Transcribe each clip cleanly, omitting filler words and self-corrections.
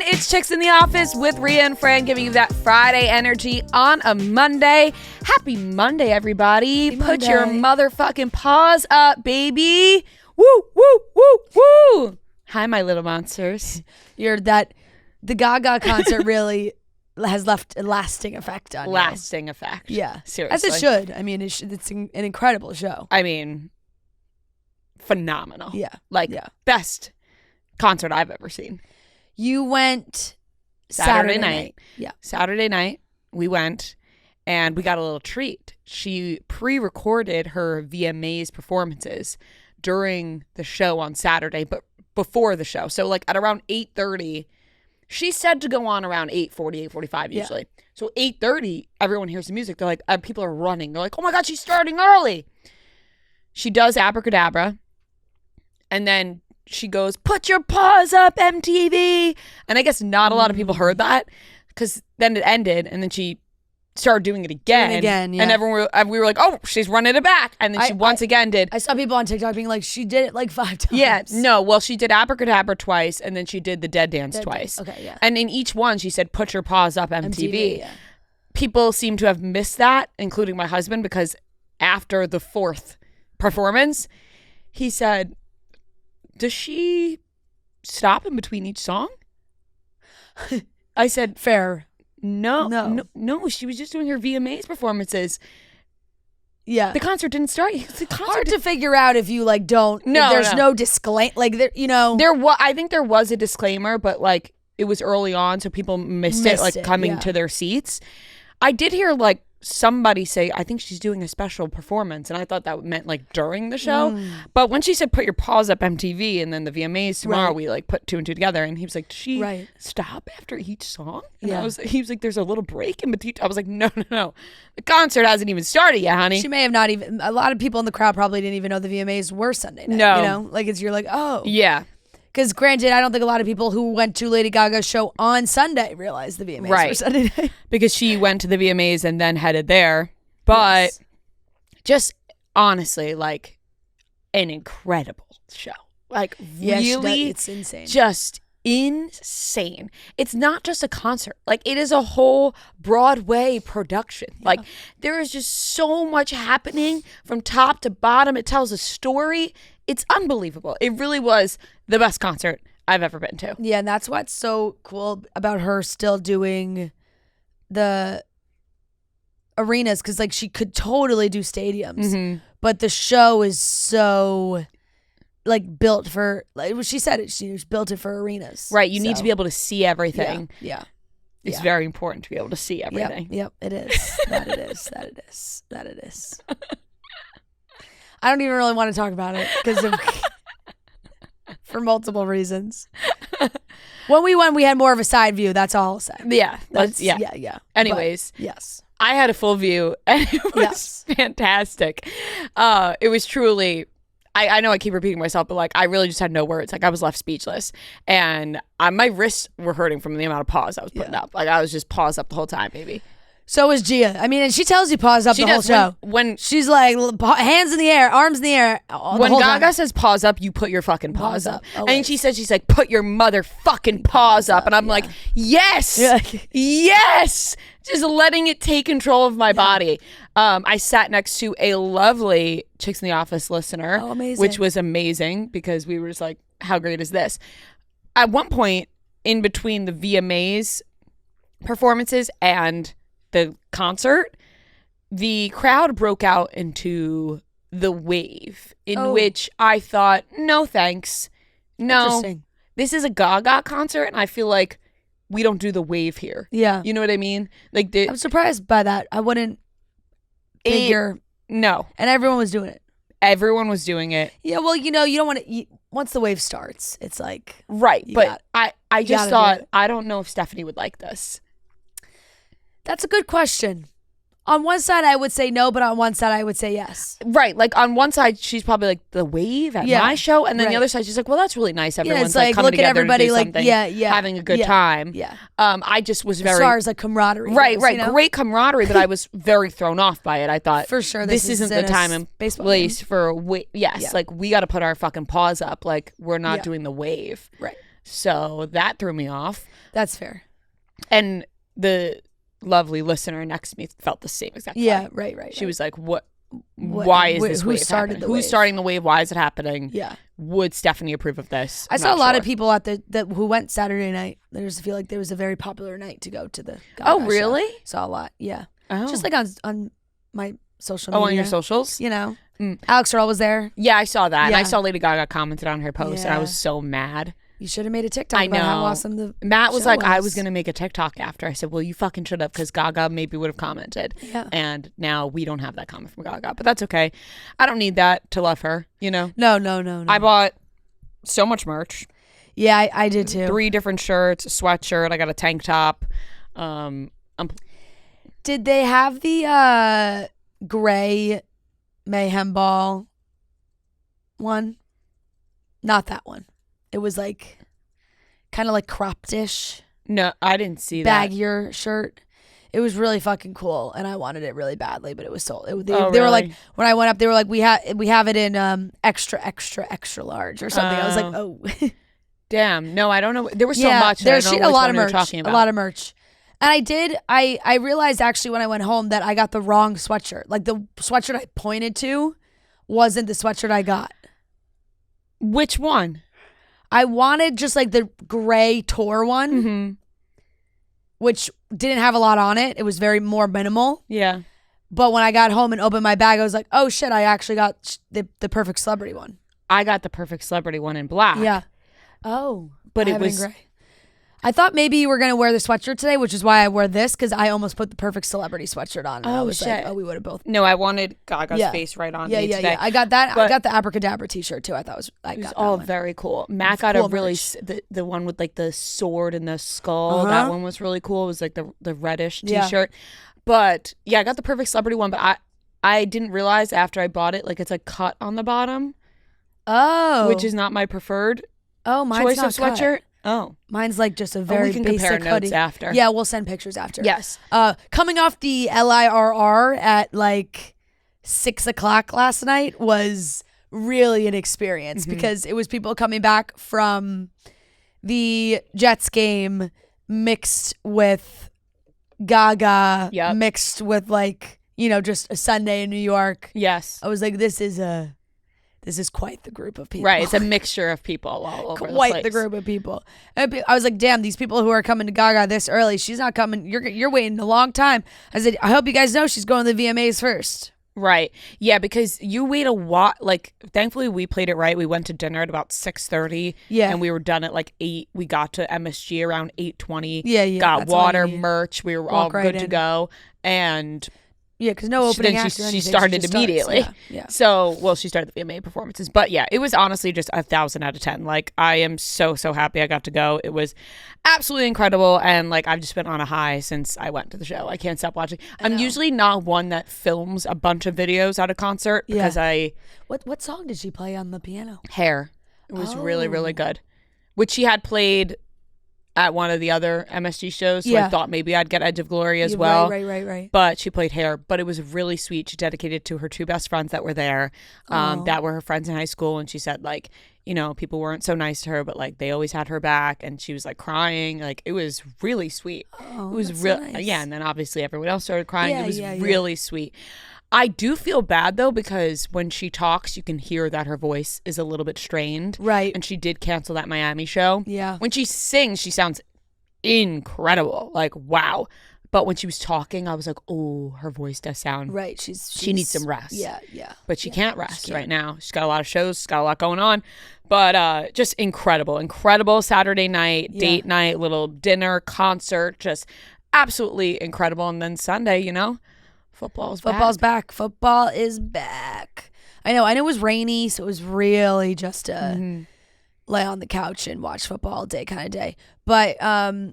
It's Chicks in the Office with Rhea and Fran, giving you that Friday energy on a Monday. Happy Monday, everybody. Happy Put Monday. your motherfucking paws up, baby. Woo, woo, woo, woo. Hi, my little monsters. The Gaga concert really has left a lasting effect on you. Lasting effect. Yeah. Seriously. As it should. I mean, it's an incredible show. I mean, phenomenal. Yeah. Best concert I've ever seen. You went Saturday night. Yeah. Saturday night, we went and we got a little treat. She pre-recorded her VMAs performances during the show on Saturday, but before the show. So like at around 8:30, she said to go on around 8:40, 8:45 usually. Yeah. So 8:30, everyone hears the music. They're like, people are running. They're like, oh my God, she's starting early. She does Abracadabra. And then she goes, put your paws up, MTV. And I guess not a lot of people heard that because then it ended and then she started doing it again. Yeah. And we were like, oh, she's running it back. And then she once again did. I saw people on TikTok being like, she did it like 5 times. Yeah. No, well, she did Abracadabra twice and then she did the Dead Dance twice. Okay, yeah. And in each one, she said, put your paws up, MTV. Yeah. People seem to have missed that, including my husband, because after the fourth performance, he said, does she stop in between each song? I said, fair. No, she was just doing her VMAs performances. Yeah. The concert didn't start. The concert hard to figure out if you like don't. No, if there's no disclaimer. Like there, I think there was a disclaimer, but like it was early on, so people missed it, like coming to their seats. I did hear like somebody say, I think she's doing a special performance, and I thought that meant like during the show. But when she said put your paws up, MTV, and then the VMAs tomorrow, we like put 2 and 2 together, and he was like, does she stop after each song? And he was like, there's a little break in between. I was like, no, the concert hasn't even started yet, honey. She may have not even. A lot of people in the crowd probably didn't even know the VMAs were Sunday night. No, you're like, oh yeah. Because granted, I don't think a lot of people who went to Lady Gaga's show on Sunday realized the VMAs were Sunday night. Because she went to the VMAs and then headed there. But just honestly, like an incredible show. Like really, it's insane. Just insane. It's not just a concert. Like it is a whole Broadway production. Yeah. Like there is just so much happening from top to bottom. It tells a story. It's unbelievable. It really was the best concert I've ever been to. Yeah, and that's what's so cool about her still doing the arenas, because like she could totally do stadiums, but the show is so like built for, like she said it, she built it for arenas. Right, you need to be able to see everything. Yeah. It's very important to be able to see everything. Yep, it is. That it is. I don't even really want to talk about it because of for multiple reasons. When we won, we had more of a side view. That's all I'll say. Yeah. Yeah. Anyways. But, yes. I had a full view and it was fantastic. It was truly, I know I keep repeating myself, but like I really just had no words. Like I was left speechless and my wrists were hurting from the amount of pause I was putting up. Like I was just paused up the whole time, baby. So is Gia. I mean, and she tells you pause up the whole show. When she's like hands in the air, arms in the air. When Gaga says pause up, you put your fucking paws up. And she says, she's like, put your motherfucking paws up. And I'm like, yes, yes. Just letting it take control of my body. I sat next to a lovely Chicks in the Office listener, which was amazing because we were just like, how great is this? At one point in between the VMAs performances and the concert, the crowd broke out into the wave, in which I thought, no thanks. No, this is a Gaga concert, and I feel like we don't do the wave here. Yeah. You know what I mean? Like I'm surprised by that. I wouldn't figure. No. And everyone was doing it. Everyone was doing it. Yeah, well, you don't want to, once the wave starts, it's like. Right, but I just thought, I don't know if Stephanie would like this. That's a good question. On one side, I would say no, but on one side, I would say yes. Right. Like on one side, she's probably like the wave at my show. And then the other side, she's like, well, that's really nice. Everyone's like coming together everybody to do something, having a good time. Yeah. I just was very. As far as like camaraderie. Right. Great camaraderie, but I was very thrown off by it. I thought, for sure, this isn't the time and place for a wave. Yes. Like we got to put our fucking paws up. Like we're not doing the wave. Right. So that threw me off. That's fair. And the lovely listener next to me felt the same exact way. Yeah, right. She was like, why is this wave happening? Who's starting the wave? Why is it happening? Yeah. Would Stephanie approve of this? I saw a lot of people at who went Saturday night. I feel like there was a very popular night to go to the Gaga Oh, really? show. Saw a lot, yeah. Oh. Just like on my social media. Oh, on your socials? You know. Alex Earl was there. Yeah, I saw that. Yeah. And I saw Lady Gaga commented on her post, and I was so mad. You should have made a TikTok about how awesome the Matt was show like, I was going to make a TikTok after. I said, well, you fucking should have, because Gaga maybe would have commented. Yeah. And now we don't have that comment from Gaga. But that's okay. I don't need that to love her, you know? No. I bought so much merch. Yeah, I did too. 3 different shirts, a sweatshirt. I got a tank top. Did they have the gray Mayhem Ball one? Not that one. It was like kind of like cropped-ish. No, I didn't see that. Baggier shirt. It was really fucking cool, and I wanted it really badly, but it was sold. They really? were like, when I went up, they were like, we have it in extra large or something. I was like, oh. Damn. No, I don't know. There was so much. There's a lot of merch. Talking about. A lot of merch. And I realized actually when I went home that I got the wrong sweatshirt. Like the sweatshirt I pointed to wasn't the sweatshirt I got. Which one? I wanted just like the gray tour one, which didn't have a lot on it. It was very more minimal. Yeah. But when I got home and opened my bag, I was like, oh shit, I actually got the perfect celebrity one. I got the perfect celebrity one in black. Yeah. Oh. But it was gray. I thought maybe you were going to wear the sweatshirt today, which is why I wore this, because I almost put the perfect celebrity sweatshirt on. And I was shit. like, we would have both. No, I wanted Gaga's face right on me today. Yeah. I got that. I got the Abracadabra t-shirt too. I thought it was all very cool. Matt got cool a really, the one with like the sword and the skull. That one was really cool. It was like the reddish t-shirt. But yeah, I got the perfect celebrity one, but I didn't realize after I bought it, like it's a cut on the bottom. Oh. Which is not my preferred mine's choice of sweatshirt. Cut. Oh. Mine's like just a very we can basic compare hoodie. notes after. Yeah, we'll send pictures after. Yes. Coming off the LIRR at like 6:00 last night was really an experience because it was people coming back from the Jets game mixed with Gaga, mixed with like, just a Sunday in New York. Yes. I was like, this is quite the group of people. Right. It's a mixture of people all over the place. Quite the group of people. I was like, damn, these people who are coming to Gaga this early, she's not coming. You're waiting a long time. I said, I hope you guys know she's going to the VMAs first. Right. Yeah, because you wait a while. Like, thankfully, we played it right. We went to dinner at about 6:30. Yeah. And we were done at like 8. We got to MSG around 8:20. Yeah. Got water, merch. We were all good to go. And... yeah, because no opening act or anything. She started immediately. Yeah. So, she started the VMA performances. But yeah, it was honestly just 1,000 out of 10. Like, I am so happy I got to go. It was absolutely incredible. And like, I've just been on a high since I went to the show. I can't stop watching. I'm usually not one that films a bunch of videos at a concert because What song did she play on the piano? Hair. It was really, really good. Which she had played at one of the other MSG shows, so I thought maybe I'd get Edge of Glory as well. Right. But she played Hair, but it was really sweet. She dedicated to her 2 best friends that were there, that were her friends in high school, and she said, like, people weren't so nice to her, but like they always had her back, and she was like crying. Like, it was really sweet. Oh, it was real, nice. Yeah. And then obviously everyone else started crying. Yeah, it was really sweet. I do feel bad though, because when she talks, you can hear that her voice is a little bit strained. Right. And she did cancel that Miami show. Yeah. When she sings, she sounds incredible. Like, wow. But when she was talking, I was like, oh, her voice does sound... right. She needs some rest. Yeah. But she can't rest right now. She's got a lot of shows. She's got a lot going on. But just incredible. Incredible Saturday night, date night, little dinner, concert. Just absolutely incredible. And then Sunday, Football's back. Football is back. I know it was rainy, so it was really just a lay on the couch and watch football all day kind of day. But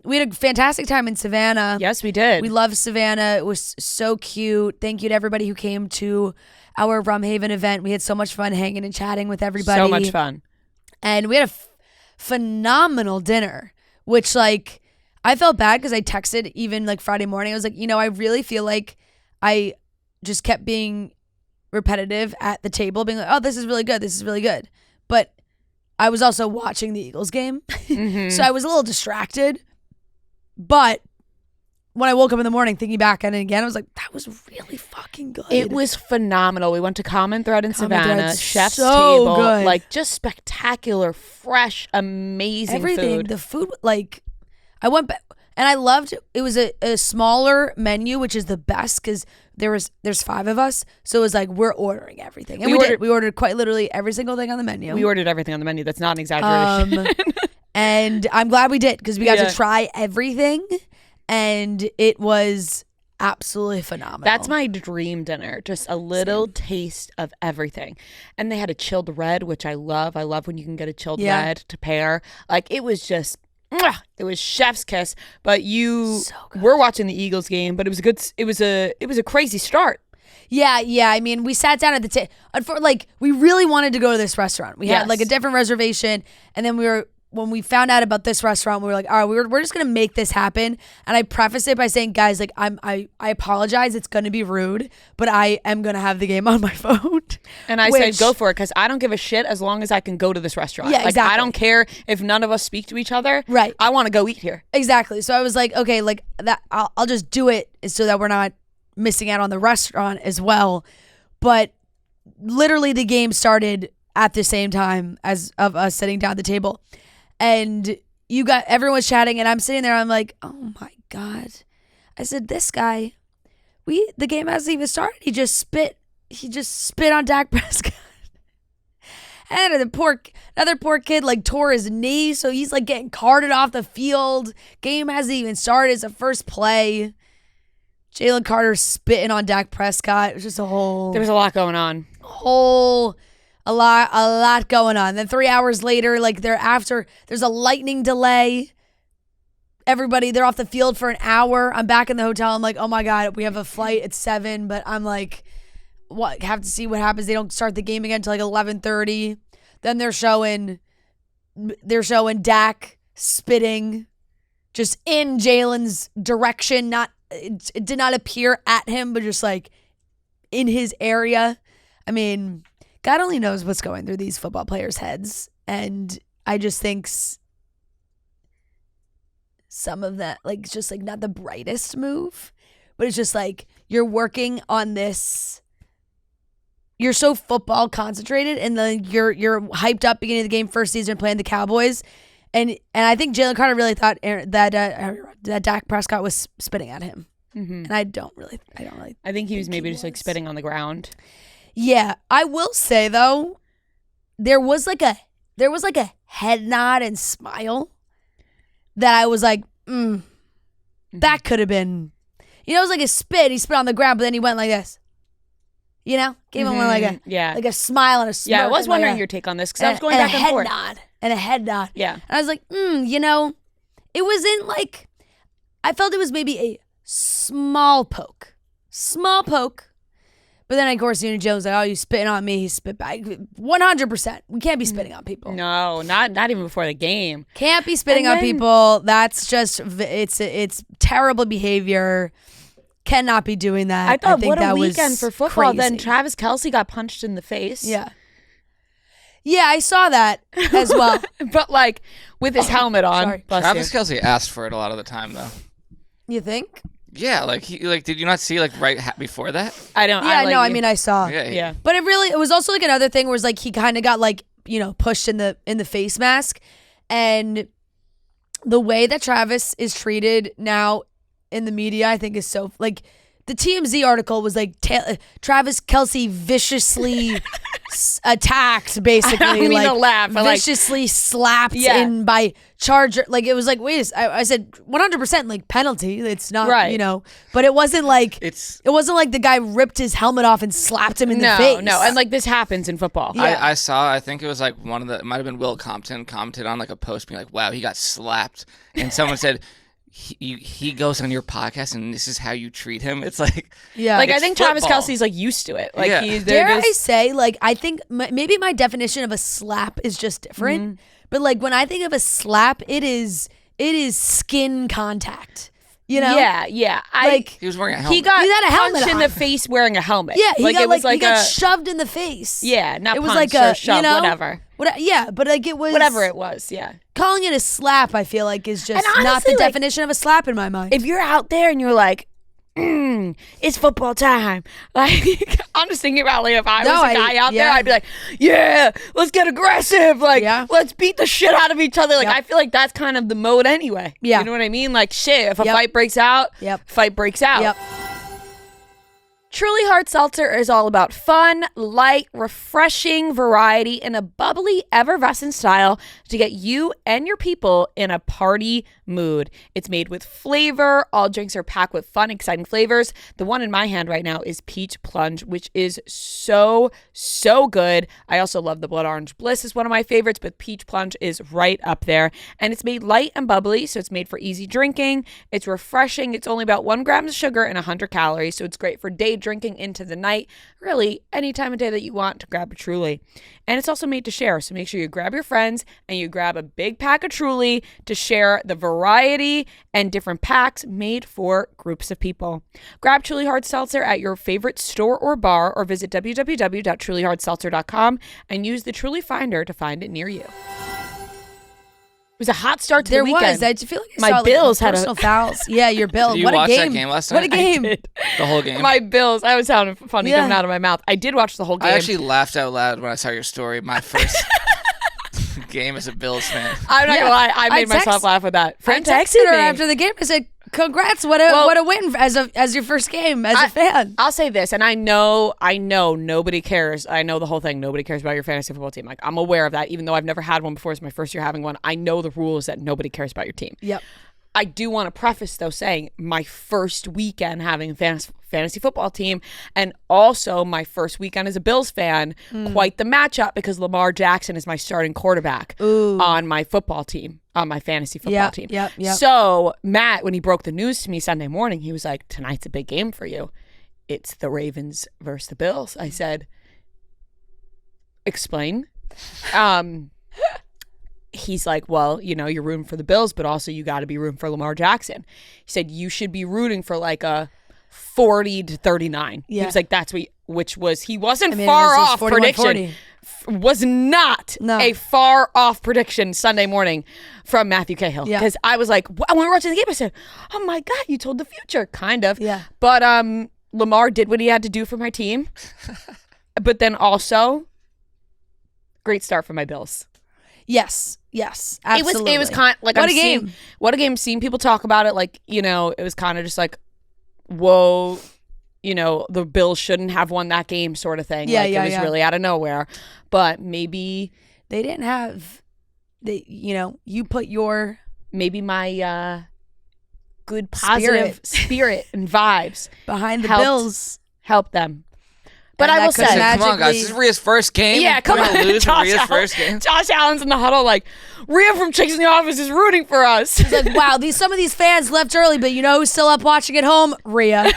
we had a fantastic time in Savannah. Yes, we did. We loved Savannah. It was so cute. Thank you to everybody who came to our Rumhaven event. We had so much fun hanging and chatting with everybody. So much fun. And we had a phenomenal dinner, which like I felt bad because I texted even like Friday morning. I was like, I really feel like I just kept being repetitive at the table, being like, oh, this is really good. This is really good. But I was also watching the Eagles game. So I was a little distracted. But when I woke up in the morning thinking back on it again, I was like, that was really fucking good. It was phenomenal. We went to Common Thread in Savannah, chef's so table, good. like just spectacular, fresh, amazing everything. food. The food, like, I went back and I loved it. Was a smaller menu, which is the best because there's 5 of us, so it was like we're ordering everything, and we ordered quite literally every single thing on the menu. We ordered everything on the menu. That's not an exaggeration. And I'm glad we did because we got to try everything. And it was absolutely phenomenal. That's my dream dinner. Just a little taste of everything. And they had a chilled red, which I love. I love when you can get a chilled red to pair. Like, it was just, it was chef's kiss. But you were watching the Eagles game, but it was a crazy start. Yeah. I mean, we sat down at the table. Like, we really wanted to go to this restaurant. We had like a different reservation, and then when we found out about this restaurant, we were like, all right, we're just going to make this happen. And I preface it by saying, guys, like, I apologize. It's going to be rude, but I am going to have the game on my phone. And I said, go for it, because I don't give a shit as long as I can go to this restaurant. Yeah, exactly. I don't care if none of us speak to each other. Right. I want to go eat here. Exactly. So I was like, okay, like that, I'll just do it so that we're not missing out on the restaurant as well. But literally the game started at the same time as of us sitting down at the table. And everyone's chatting, and I'm sitting there. I'm like, oh my God. I said, this guy, the game hasn't even started. He just spit on Dak Prescott. And another poor kid like tore his knee, so he's like getting carted off the field. Game hasn't even started. It's the first play. Jalen Carter spitting on Dak Prescott. It was just there was a lot going on. A lot going on. Then 3 hours later, like there's a lightning delay. They're off the field for an hour. I'm back in the hotel. I'm like, oh my God, we have a flight at 7, but I'm like, what? Have to see what happens. They don't start the game again until like 11:30. Then they're showing Dak spitting just in Jalen's direction. It did not appear at him, but just like in his area. I mean, God only knows what's going through these football players' heads. And I just think some of that, like, it's just like not the brightest move, but it's just like you're working on this. You're so football concentrated, and then you're hyped up beginning of the game, first season playing the Cowboys. And I think Jalen Carter really thought that Dak Prescott was spitting at him. And I don't really. I think he was maybe just like spitting on the ground. Yeah, I will say though, there was like a head nod and smile that I was like, that could have been, it was like a spit. He spit on the ground, but then he went like this. Gave him one like a smile and a smirk. Yeah, I was wondering your take on this because I was going back and forth. And a head nod. Yeah, and I was like, it wasn't like, I felt it was maybe a small poke. But then, of course, Jones like, oh, you spitting on me. He spit back. 100%. We can't be spitting on people. No, not even before the game. Can't be spitting on people. That's just, it's terrible behavior. Cannot be doing that. I thought, think what a that weekend for football. Crazy. Then Travis Kelce got punched in the face. Yeah, I saw that as well. But like with his helmet on. Sorry. Travis Kelce asked for it a lot of the time, though. You think? Yeah, did you not see right before that? I don't. Yeah, no, I mean, I saw. Yeah. But it was also like another thing where it's like he kind of got pushed in the face mask, and the way that Travis is treated now in the media, I think is so like. The TMZ article was like Travis Kelce viciously attacked, basically. I don't mean to laugh, but viciously slapped in by Charger. Like, it was like, wait, I said 100% like penalty. It's not, right. But it wasn't like it wasn't like the guy ripped his helmet off and slapped him in the face. No, and like this happens in football. Yeah. I think it was like it might have been Will Compton commented on like a post being like, wow, he got slapped, and someone said. He goes on your podcast and this is how you treat him. It's like, like I think football. Travis Kelce's like used to it. Like dare I say, like, I think maybe my definition of a slap is just different. But like when I think of a slap, it is skin contact. You know? Yeah. He was wearing a helmet. He got had a helmet punched in on. the face wearing a helmet. Yeah, he he got shoved in the face. Yeah, not it was punched like or a shoved, whatever. Yeah, but like it was Whatever it was, yeah. Calling it a slap, I feel like, is just And not honestly, the like, definition of a slap in my mind. If you're out there and you're like, it's football time. Like, I'm just thinking about like if I was a guy out there, I'd be like, yeah, let's get aggressive. Like, let's beat the shit out of each other. Like, I feel like that's kind of the mode anyway. Yeah. You know what I mean? Like, shit, if a fight breaks out, fight breaks out. Yep. Truly Hard Seltzer is all about fun, light, refreshing variety in a bubbly, effervescent style to get you and your people in a party mood. It's made with flavor. All drinks are packed with fun, exciting flavors. The one in my hand right now is Peach Plunge, which is so good. I also love the Blood Orange Bliss is one of my favorites, but Peach Plunge is right up there. And it's made light and bubbly, so it's made for easy drinking. It's refreshing. It's only about 1 gram of sugar and 100 calories, so it's great for day drinking into the night. Really, any time of day that you want to grab a Truly. And it's also made to share, so make sure you grab your friends and you grab a big pack of Truly to share the variety and different packs made for groups of people. Grab Truly Hard Seltzer at your favorite store or bar or visit www.trulyhardseltzer.com and use the Truly Finder to find it near you. It was a hot start to the weekend. I feel like my Bills had personal fouls. Yeah, your Bills. Did you What watch a game! that game last night? What a game! The whole game. My Bills. I was sounding funny coming out of my mouth. I did watch the whole game. I actually laughed out loud when I saw your story. My first game as a Bills fan. I'm not gonna lie. I made myself laugh with that. I texted her after the game. I said, "Congrats! What a win as your first game as a fan." I'll say this, and I know nobody cares. I know the whole thing. Nobody cares about your fantasy football team. Like, I'm aware of that, even though I've never had one before. It's my first year having one. I know the rules that nobody cares about your team. Yep. I do want to preface, though, saying my first weekend having a fantasy football team and also my first weekend as a Bills fan, quite the matchup because Lamar Jackson is my starting quarterback on my football team, on my fantasy football team. Yep. So Matt, when he broke the news to me Sunday morning, he was like, tonight's a big game for you. It's the Ravens versus the Bills. I said, explain. He's like, well, you're rooting for the Bills, but also you got to be rooting for Lamar Jackson. He said, you should be rooting for like a 40-39. Yeah. He was like, he wasn't far off prediction. Was not a far off prediction Sunday morning from Matthew Cahill. Because I was like, when we were watching the game, I said, oh my God, you told the future. Kind of. Yeah. But Lamar did what he had to do for my team. But then also, great start for my Bills. Yes, absolutely. It was kind of like what a game. What a game. Seeing people talk about it, like, it was kind of just like, whoa, the Bills shouldn't have won that game, sort of thing. It was really out of nowhere. But maybe they didn't have. You put your maybe my good positive spirit and vibes behind the Bills help them. But I will say, come on, guys, this is Rhea's first game. Yeah, come on, lose Rhea's first game. Josh Allen's in the huddle like, Rhea from Chicks in the Office is rooting for us. He's like, wow, some of these fans left early, but who's still up watching at home? Rhea.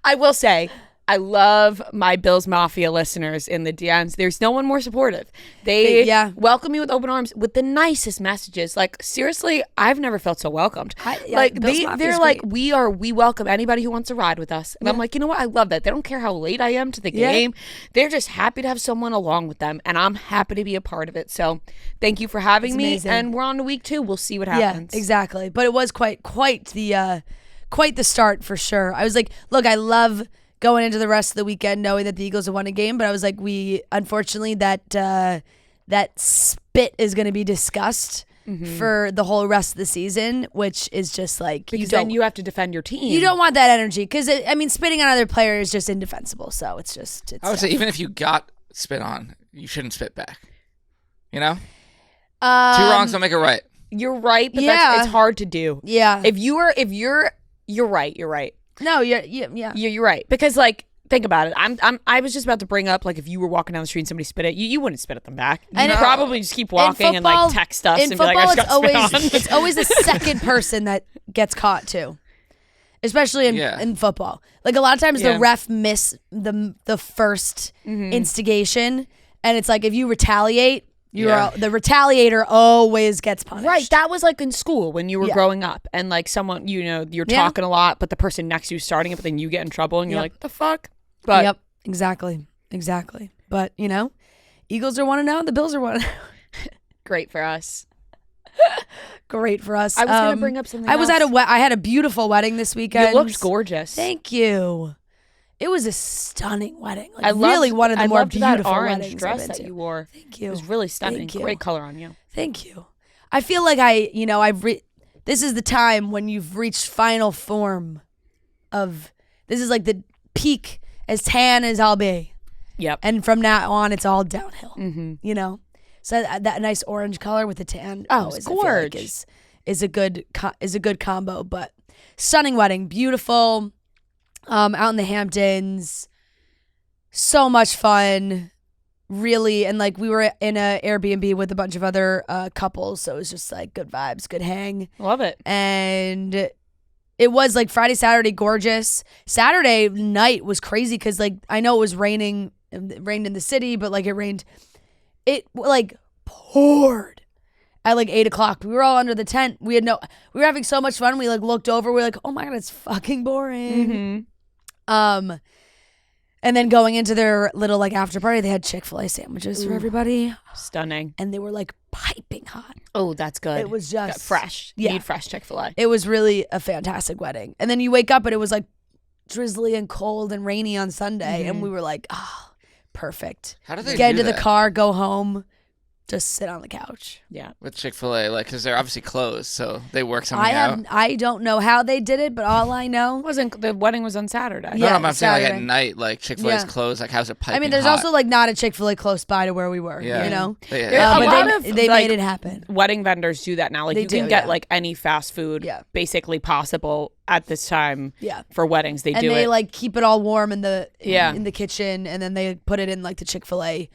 I will say, I love my Bills Mafia listeners in the DMs. There's no one more supportive. They welcome me with open arms with the nicest messages. Like, seriously, I've never felt so welcomed. They're like, we welcome anybody who wants to ride with us. And I'm like, you know what? I love that. They don't care how late I am to the game. They're just happy to have someone along with them. And I'm happy to be a part of it. So thank you for having me. Amazing. And we're on to week 2. We'll see what happens. Yeah, exactly. But it was quite the start for sure. I was like, look, I love going into the rest of the weekend knowing that the Eagles have won a game, but I was like, unfortunately that spit is going to be discussed for the whole rest of the season, which is just like, because then you have to defend your team. You don't want that energy because spitting on other players is just indefensible. So it's I would say even if you got spit on, you shouldn't spit back. Two wrongs don't make it right. You're right, but it's hard to do. Yeah. You're right. No, you're right. Because like, think about it. I was just about to bring up like if you were walking down the street and somebody spit at you, you wouldn't spit at them back. You'd probably just keep walking and like text us and be like, I just got spit on. It's always the second person that gets caught too. Especially in football. Like a lot of times the ref miss the first instigation, and it's like if you retaliate, The retaliator always gets punished. Right. That was like in school when you were Yeah. growing up and like someone, you're talking a lot, but the person next to you starting it, but then you get in trouble and you're like, the fuck? But Yep. Exactly. But, Eagles are 1-0. The Bills are 1-0. great for us. Great for us. I was going to bring up something I was else. I had a beautiful wedding this weekend. You looked gorgeous. Thank you. It was a stunning wedding. Like, I really one of the more loved beautiful that orange weddings dress I've been that to. you wore. Thank you. It was really stunning. Thank you. Great color on you. Thank you. I feel like this is the time when you've reached final form of, this is like the peak, as tan as I'll be. Yep. And from now on, it's all downhill. Mm-hmm. So that nice orange color with the tan, it's gorgeous. Is a good combo. But stunning wedding, beautiful, out in the Hamptons, so much fun, really. And like we were in a Airbnb with a bunch of other couples, so it was just like good vibes, good hang. Love it. And it was like Friday, Saturday, gorgeous. Saturday night was crazy because like I know it rained in the city, but like it like poured at like 8:00. We were all under the tent. We were having so much fun. We like looked over. We were like, oh my God, it's fucking boring. Mm-hmm. And then going into their little like after party, they had Chick-fil-A sandwiches for everybody. Stunning. And they were like piping hot. Oh, that's good. It was just fresh. Yeah. You need fresh Chick-fil-A. It was really a fantastic wedding. And then you wake up and it was like drizzly and cold and rainy on Sunday. And we were like, oh, perfect. How do they get do into that? the car, go home, just sit on the couch. Yeah. With Chick-fil-A, like, because they're obviously closed, so they work something out. I don't know how they did it, but all I know, The wedding was on Saturday. Yeah, I'm saying like at Saturday. night, like Chick-fil-A's Yeah. closed. Like, how's it piping I mean, there's hot? also like not a Chick-fil-A close by to where we were. Yeah. You know, Yeah. A but lot of, they like, made it happen. Wedding vendors do that now. Like They you can do, get yeah. like any fast food basically possible at this time Yeah. for weddings. They And do they it. like keep it all warm in the Yeah. in the kitchen, and then they put it in like the Chick-fil-A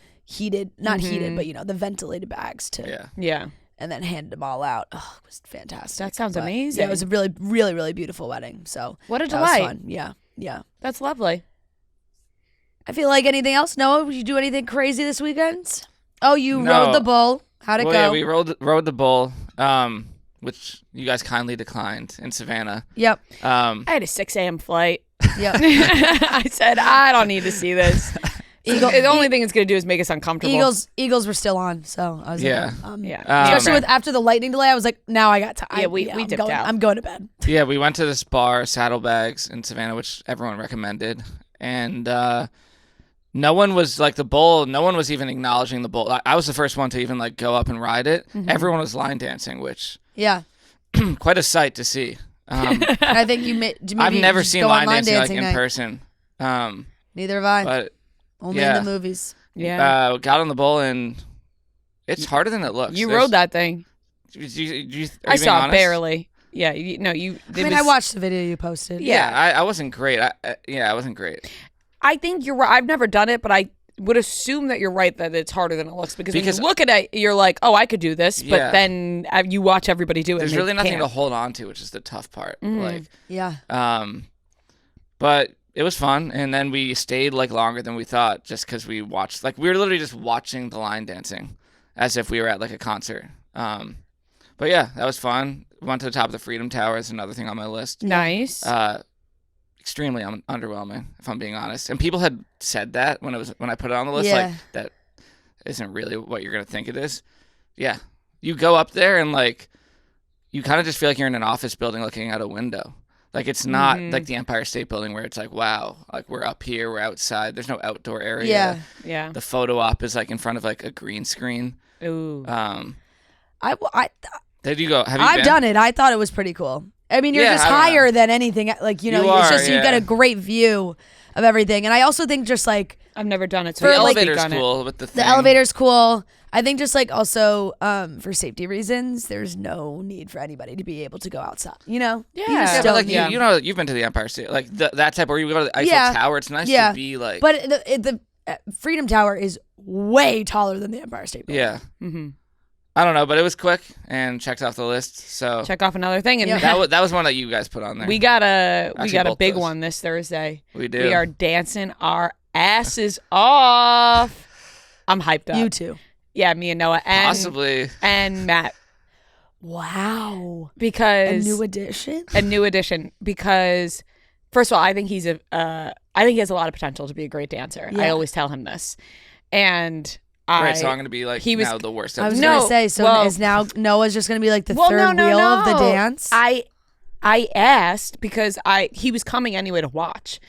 not heated, but the ventilated bags to Yeah. and then handed them all out. Oh, it was fantastic. That sounds But, amazing. Yeah, it was a really, really, really beautiful wedding. So What a that was delight. fun. Yeah. That's lovely. I feel like anything else, Noah? Did you do anything crazy this weekend? Oh, you No. rode the bull. How'd it go? Yeah, we rode the bull, which you guys kindly declined in Savannah. Yep. I had a 6 a.m. flight. Yep. I said, I don't need to see this. The only thing it's going to do is make us uncomfortable. Eagles were still on, so I was Yeah. like, Especially with after the lightning delay, I was like, now I got time. Yeah, we dipped out. I'm going to bed. Yeah, we went to this bar, Saddlebags, in Savannah, which everyone recommended. And no one was like the bull. No one was even acknowledging the bull. I was the first one to even like go up and ride it. Everyone was line dancing, which Yeah. quite a sight to see. I think I've never seen line dancing like in night. person. Neither have I. But Only yeah. in the movies. Yeah. got on the bull and it's harder than it looks. You rode that thing. I saw it honest? barely. Yeah. I watched the video you posted. Yeah, I wasn't great. I wasn't great. I think you're right. I've never done it, but I would assume that you're right that it's harder than it looks because when you look at it, you're like, oh, I could do this. But Yeah. then you watch everybody do it. There's and they really nothing can't. to hold on to, which is the tough part. Like, Yeah. but it was fun, and then we stayed like longer than we thought, just because we watched. Like, we were literally just watching the line dancing, as if we were at like a concert. But yeah, that was fun. Went to the top of the Freedom Tower. Is another thing on my list. Nice. Extremely underwhelming, if I'm being honest. And people had said that when I put it on the list, Yeah. like that isn't really what you're gonna think it is. Yeah, you go up there and like you kind of just feel like you're in an office building looking out a window. Like it's not like the Empire State Building where it's like, wow, like we're up here, we're outside. There's no outdoor area. Yeah. Yeah. The photo op is like in front of like a green screen. Ooh. Did you go? Have you I've been? done it. I thought it was pretty cool. I mean, you're Yeah, just I don't higher know. than anything. Like, You it's are, just you get yeah. a great view of everything. And I also think just like I've never done it. So The I'll speak elevator's on it. cool with the thing. the elevator's cool. I think just like also for safety reasons, there's no need for anybody to be able to go outside. You know? Yeah. You just Yeah, don't but like need- you know, you've been to the Empire State, like that type where you go to the Eiffel Yeah. Tower. It's nice Yeah. to be like, But the Freedom Tower is way taller than the Empire State Building. yeah. Mm-hmm. I don't know, but it was quick and checked off the list. So Check off another thing, and Yeah. that was one that you guys put on there. we got a both big those. one this Thursday. We do. We are dancing our asses off. I'm hyped up. You too. Yeah, me and Noah and Possibly. and Matt. Wow. Because a new addition. Because first of all, I think he has a lot of potential to be a great dancer. Yeah. I always tell him this. And Right, so I'm going to be like now the worst. I was No, going to say, so well- is now Noah's just going to be like the Well, third no, wheel of the no. dance? I asked because he was coming anyway to watch.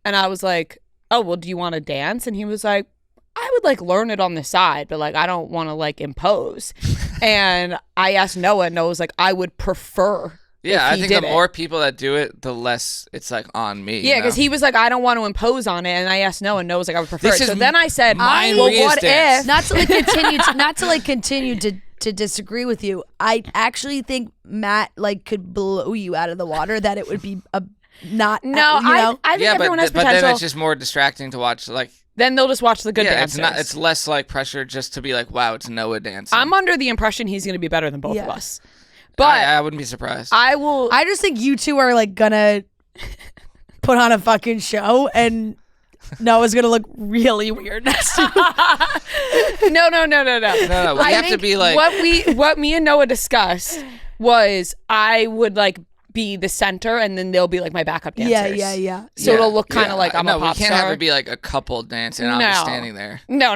And I was like, "Oh, well, do you want to dance?" And he was like, "I would like learn it on the side, but like I don't want to like impose." And I asked Noah, and Noah was like, "I would prefer." Yeah, if I he think the did it. more people that do it, the less it's like on me. Yeah, because he was like, "I don't want to impose on it," and I asked Noah, and Noah was like, "I would prefer This it." is So then I said, mine "Well, Rhea's what dance. if?" not to continue to disagree with you. I actually think Matt like could blow you out of the water. That it would be a not No, you know? I think yeah, everyone has but potential. then it's just more distracting to watch. Like, Then they'll just watch the good yeah, dancers. it's less like pressure just to be like, wow, it's Noah dancing. I'm under the impression he's going to be better than both of Yeah. us, but I wouldn't be surprised. I will. I just think you two are like gonna put on a fucking show and Noah's gonna look really weird next to you. No. no, we I have to think be like, what me and Noah discussed was I would like be the center and then they'll be like my backup dancers. Yeah. So it'll look kind of like I'm no, a pop we can't star. have it be like a couple dancing and I'm No. just standing there. No.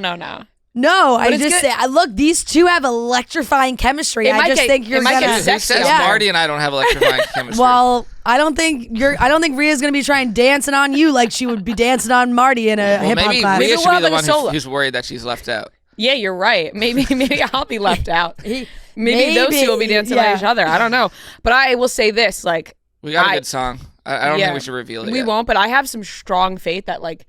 No, I it's just good- say, look, these two have electrifying chemistry. It I might just get- think you're it might gonna. get Who sexy. says Yeah. Marty and I don't have electrifying chemistry? Well, I don't think Rhea's gonna be trying dancing on you like she would be dancing on Marty in a hip hop maybe class. Rhea Maybe should we'll be the have, like, one a solo. who's worried that she's left out. Yeah, you're right. Maybe I'll be left out. Maybe those two will be dancing yeah. on each other. I don't know. But I will say this, like We got a good song. I don't yeah, think we should reveal it we yet. won't, but I have some strong faith that like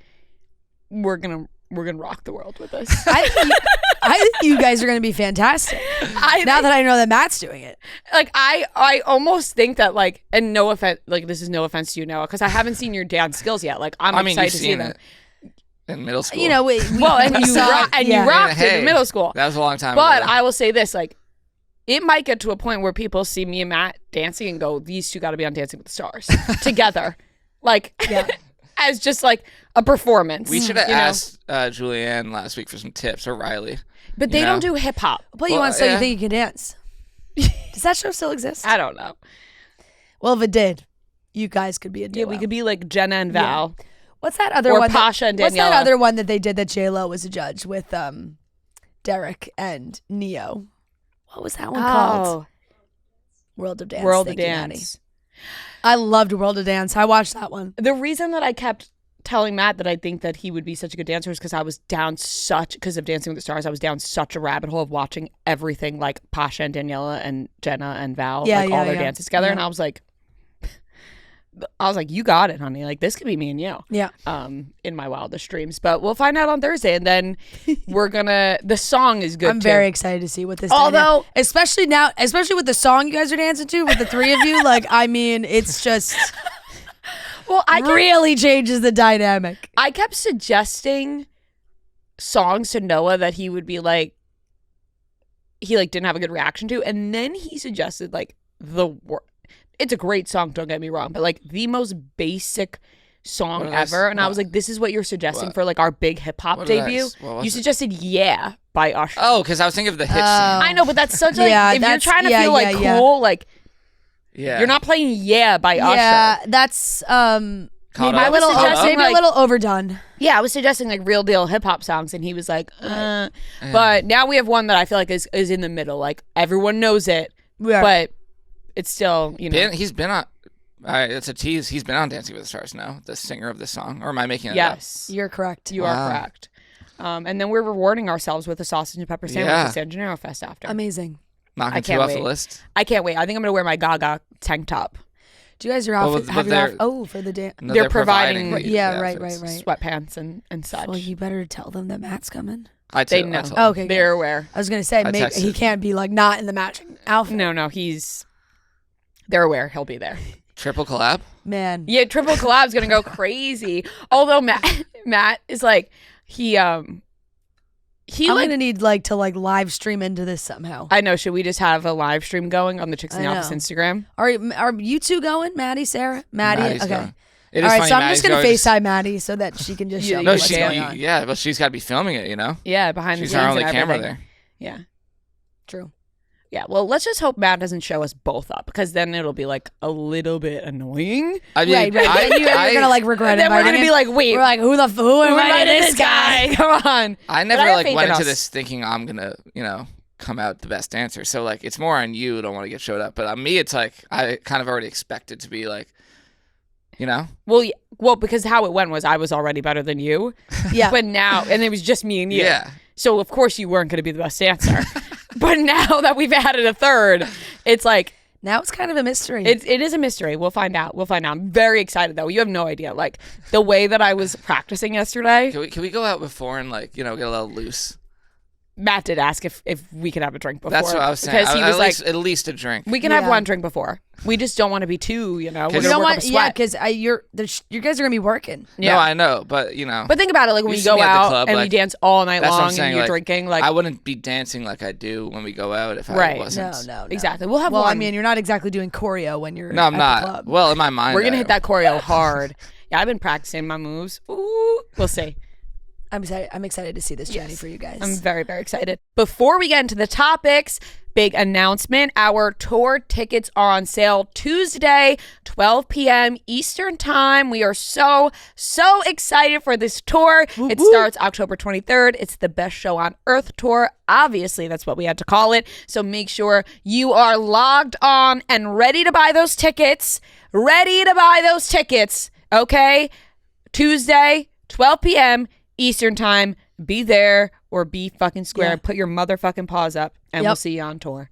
we're gonna rock the world with this. I think you guys are gonna be fantastic. Now that I know that Matt's doing it. Like I almost think that like, and no offense, like this is no offense to you, Noah, because I haven't seen your dance skills yet. Like I'm I mean, excited you've to see seen them. it in middle school. You know, we Well, and you saw- rocked yeah. you rocked Hey, in middle school. That was a long time But ago. I will say this, like, it might get to a point where people see me and Matt dancing and go, these two got to be on Dancing with the Stars together. Like, as just like a performance. We should have you know? asked Julianne last week for some tips, or Riley. But they you don't know? do hip hop. I'll put you Well, on So yeah. You Think You Can Dance. Does that show still exist? I don't know. Well, if it did, you guys could be a duo. Yeah, we could be like Jenna and Val. What's that other Or one? Pasha and What's that Daniela. other one that they did that J-Lo was a judge with Derek and Neo? What was that one called? World of Dance. World of Thank you, Maddie. Dance. I loved World of Dance. I watched that one. The reason that I kept telling Matt that I think that he would be such a good dancer is because I was down because of Dancing with the Stars, I was down such a rabbit hole of watching everything like Pasha and Daniela and Jenna and Val, all their dances together. Yeah. And I was like, you got it, honey. Like, this could be me and you. Yeah. In my wildest dreams. But we'll find out on Thursday. And then the song is good I'm too. very excited to see what this Although- especially with the song you guys are dancing to with the three of you, like, I mean, it's just Well, really changes the dynamic. I kept suggesting songs to Noah that he would be like, he like didn't have a good reaction to, and then he suggested like it's a great song, don't get me wrong, but like the most basic song ever, and I was like, this is what you're suggesting for like our big hip hop debut. You suggested "Yeah" by Usher. Oh, because I was thinking of the hit scene. I know, but that's such like Yeah, if you're that's- trying to yeah, feel like yeah, cool, like Yeah. you're not playing "Yeah" by Yeah, Usher. that's Caught I up. was Caught up. suggesting, maybe like- a little overdone. Yeah, I was suggesting like real deal hip hop songs, and he was like, But now we have one that I feel like is in the middle. Like everyone knows it, Yeah. but it's still, you know. He's been on. It's a tease. He's been on Dancing with the Stars now. The singer of this song, or am I making it up? Yes, You're correct. you Wow. are correct. And then we're rewarding ourselves with a sausage and pepper sandwich Yeah. at San Gennaro Fest after. Amazing. Knocking I two can't off the wait. list. I can't wait. I think I'm gonna wear my Gaga tank top. Do you guys your Well, outfit but have your they're- outfit? Oh, for the dance. No, They're providing- the Yeah, outfits. right. Sweatpants and such. Well, you better tell them that Matt's coming. They know. told Oh, him. okay. They're aware. I was gonna say I texted. he can't be like not in the matching outfit. No, they're aware. He'll be there. Triple collab. Man. Yeah, triple collab's gonna go crazy. Although Matt is like he I'm like gonna need to live stream into this somehow. I know. Should we just have a live stream going on the Chicks in the I Office know. Instagram? Are you two going, Maddie, Sarah, Maddie? Maddie's Okay. going. It All is right, funny, so I'm Maddie's just gonna going FaceTime Maddie so that she can just show me No, what's going on. yeah, but she's got to be filming it. You know, Yeah, behind she's the scenes our only and camera everything. there. Yeah. True. Yeah, well, let's just hope Matt doesn't show us both up, because then it'll be like a little bit annoying. I mean, Right. Then you're gonna like regret it. Then we're gonna be like, wait, we're like, who invited this guy? Come on. I But never have like faith went in into us. this thinking I'm gonna, come out the best dancer. So like, it's more on you. Don't want to get showed up. But on me, it's like I kind of already expected to be like, Well, because how it went was I was already better than you. Yeah. But now, and it was just me and you. Yeah. So of course you weren't going to be the best dancer. But now that we've added a third, it's like, Now it's kind of a mystery. it is a mystery. We'll find out. I'm very excited though. You have no idea. Like the way that I was practicing yesterday, Can we go out before and like get a little loose? Matt did ask if we could have a drink before. That's what I was saying. Because he was like, at least a drink. we can have Yeah. one drink before. We just don't want to be too, we're You going you to don't work up a want, sweat. because you guys are gonna be working. No, I know, but But think about it, like when You we see go me at the out club, and we like, dance all night that's what I'm long saying, and you're like, drinking, like I wouldn't be dancing like I do when we go out if Right. I wasn't. No. exactly. We'll have Well, one. I mean, you're not exactly doing choreo when you're No, I'm at not. the club. Well, in my mind, we're gonna I hit am. that choreo hard. Yeah, I've been practicing my moves. Ooh, we'll see. I'm excited to see this journey Yes. for you guys. I'm very, very excited. Before we get into the topics, big announcement. Our tour tickets are on sale Tuesday, 12 p.m. Eastern Time. We are so excited for this tour. It starts October 23rd. It's the Best Show on Earth tour. Obviously, that's what we had to call it. So make sure you are logged on and ready to buy those tickets. Okay? Tuesday, 12 p.m. Eastern Time. Be there or be fucking square. Yeah. Put your motherfucking paws up, and we'll see you on tour.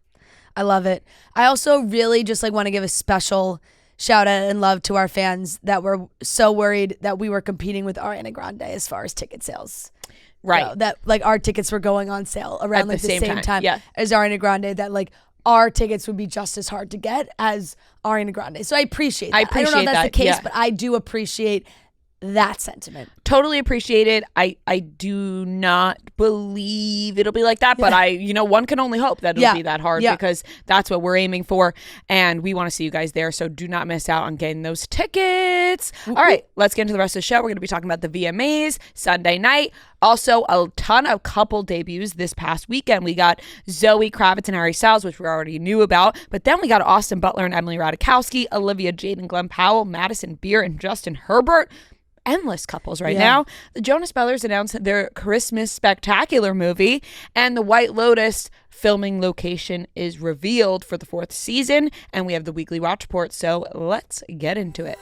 I love it. I also really just like want to give a special shout out and love to our fans that were so worried that we were competing with Ariana Grande as far as ticket sales. Right. So that like our tickets were going on sale around At like the the same time, yeah. as Ariana Grande, that like our tickets would be just as hard to get as Ariana Grande. So I appreciate that. I I don't know appreciate if that's that, the case, yeah. but I do appreciate that sentiment. Totally appreciate it. I do not believe it'll be like that, but one can only hope that it'll be that hard because that's what we're aiming for, and we want to see you guys there, so do not miss out on getting those tickets. All right, let's get into the rest of the show. We're going to be talking about the VMAs Sunday night. Also, a ton of couple debuts this past weekend. We got Zoë Kravitz and Harry Styles, which we already knew about, but then we got Austin Butler and Emily Ratajkowski, Olivia Jade and Glen Powell, Madison Beer and Justin Herbert. Endless couples right now. The Jonas Brothers announced their Christmas spectacular movie, and the White Lotus filming location is revealed for the 4th season, and we have the weekly watch report, so let's get into it.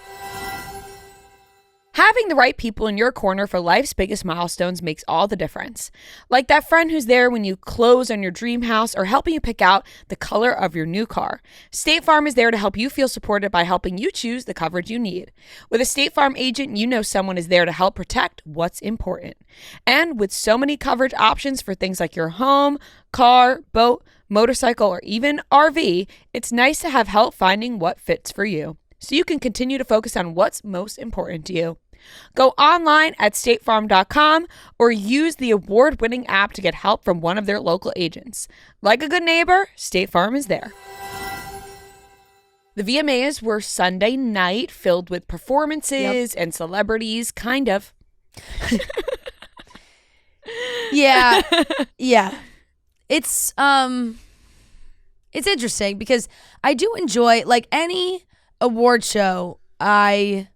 Having the right people in your corner for life's biggest milestones makes all the difference. Like that friend who's there when you close on your dream house or helping you pick out the color of your new car. State Farm is there to help you feel supported by helping you choose the coverage you need. With a State Farm agent, you know someone is there to help protect what's important. And with so many coverage options for things like your home, car, boat, motorcycle, or even RV, it's nice to have help finding what fits for you, so you can continue to focus on what's most important to you. Go online at statefarm.com or use the award-winning app to get help from one of their local agents. Like a good neighbor, State Farm is there. The VMAs were Sunday night, filled with performances and celebrities, kind of. Yeah. It's interesting because I do enjoy, like any award show, I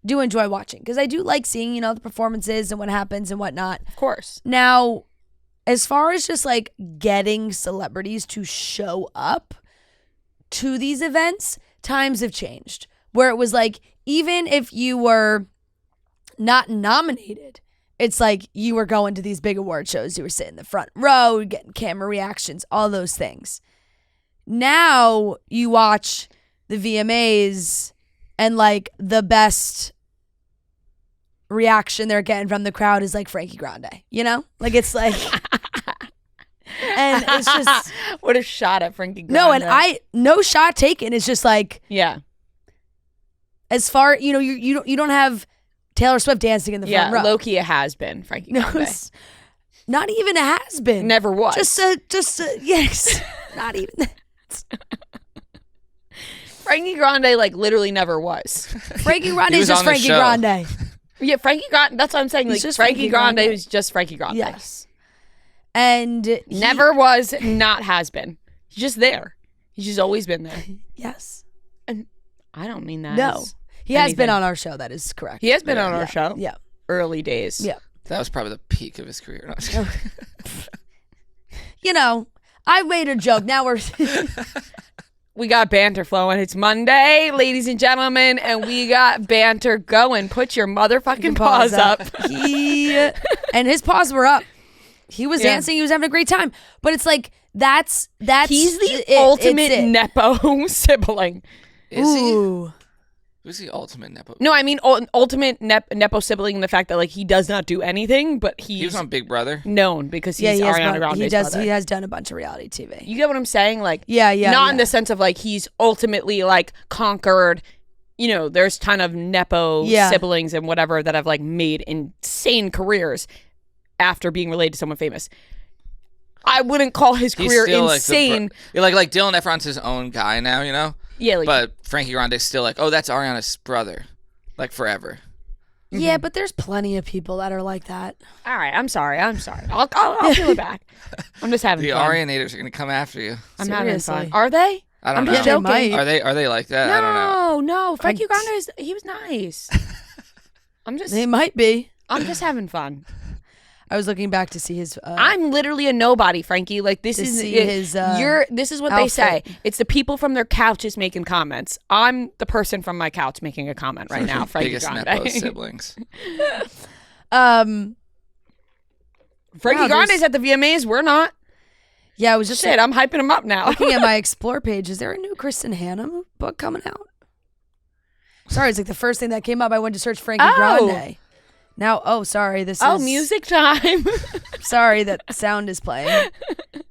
do enjoy watching because I do like seeing, the performances and what happens and whatnot. Of course. Now, as far as just like getting celebrities to show up to these events, times have changed. Where it was like, even if you were not nominated, it's like you were going to these big award shows. You were sitting in the front row, getting camera reactions, all those things. Now you watch the VMAs and like the best reaction they're getting from the crowd is like Frankie Grande, Like it's like, and it's just what a shot at Frankie Grande. no, and no shot taken. It's just like, yeah. As far you don't have Taylor Swift dancing in the front row. Low-key it has been Frankie No, Grande. it's not even a has been. Never was. Just a yes. Not even that. Frankie Grande like literally never was. Frankie Grande He is was just on the Frankie show. Grande. Yeah, Frankie Grande. That's what I'm saying. He's Like just Frankie Frankie Grande Grande. was just Frankie Grande. Yes. And never was, not has been. He's just there. He's just always been there. Yes. And I don't mean that. No. as He has anything. been on our show. That is correct. He has been on our show. Yeah. Early days. Yeah. That was probably the peak of his career. No, I'm just kidding. You know, I made a joke. Now we're... We got banter flowing. It's Monday, ladies and gentlemen, and we got banter going. Put your motherfucking paws up. And his paws were up. He was dancing. He was having a great time. But it's like, that's He's the ultimate Nepo sibling. Is he? Ooh. Who's the ultimate Nepo? No, I mean ultimate Nepo sibling in the fact that like he does not do anything, but He was on Big Brother. known because he's Ariana Grande's brother. He has done a bunch of reality TV. You get what I'm saying? Like, Yeah. not in the sense of like he's ultimately like conquered. You know, there's ton of Nepo siblings and whatever that have like made insane careers after being related to someone famous. I wouldn't call his He's career still insane. like Dylan Efron's his own guy now, you know? Yeah, like, But Frankie Grande's still like, oh, that's Ariana's brother. Like forever. Yeah, but there's plenty of people that are like that. all right, I'm sorry. I'll peel it back. I'm just having The fun. Arianators are gonna come after you. I'm having Seriously. fun. Are they? I don't I'm know. just Yeah, they joking. might. Are they like that? I don't know. No. Frankie Grande he was nice. I'm They might be. just having fun. I was looking back to see his... I'm literally a nobody, Frankie. Like this To is see it, his, this is what they say. outfit. It's the people from their couches making comments. I'm the person from my couch making a comment right now. Frankie Biggest Grande. Nepo siblings. Frankie Wow, Grande's at the VMAs. We're not. Yeah, I was just Shit, I'm hyping him up now. looking at my Explore page. Is there a new Kristen Hannum book coming out? Sorry, it's like the first thing that came up. I went to search Frankie Grande. Now, sorry, this is... music time. Sorry, that sound is playing.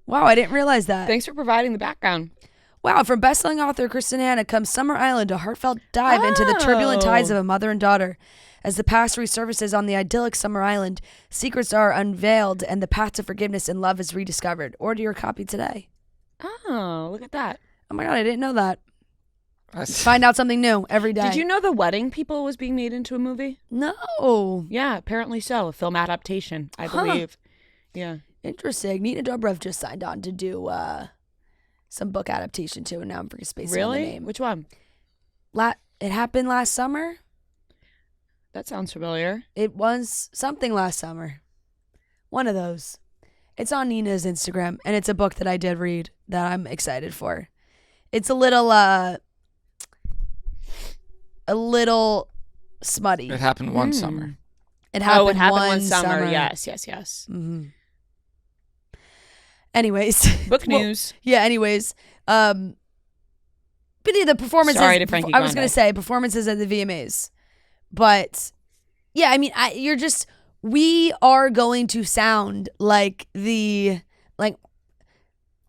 Wow, I didn't realize that. Thanks for providing the background. Wow, from bestselling author Kristen Hanna comes Summer Island, a heartfelt dive into the turbulent tides of a mother and daughter. As the past resurfaces on the idyllic Summer Island, secrets are unveiled and the path to forgiveness and love is rediscovered. Order your copy today. Oh, look at that. Oh my God, I didn't know that. Find out something new every day. Did you know The Wedding People was being made into a movie? No. Yeah, apparently so. A film adaptation, I believe. Yeah. Interesting. Nina Dobrev just signed on to do some book adaptation too, and now I'm freaking spacing on the Really? name. Which one? It happened last summer. That sounds familiar. It was something last summer. One of those. It's on Nina's Instagram, and it's a book that I did read that I'm excited for. It's a little smutty. It happened one summer. It happened, one summer. Yes. Mm-hmm. Anyways. Book news. Yeah, anyways. But yeah, the performances. Sorry to Frankie I was Grande. going to say performances at the VMAs. But yeah, I mean, we are going to sound like the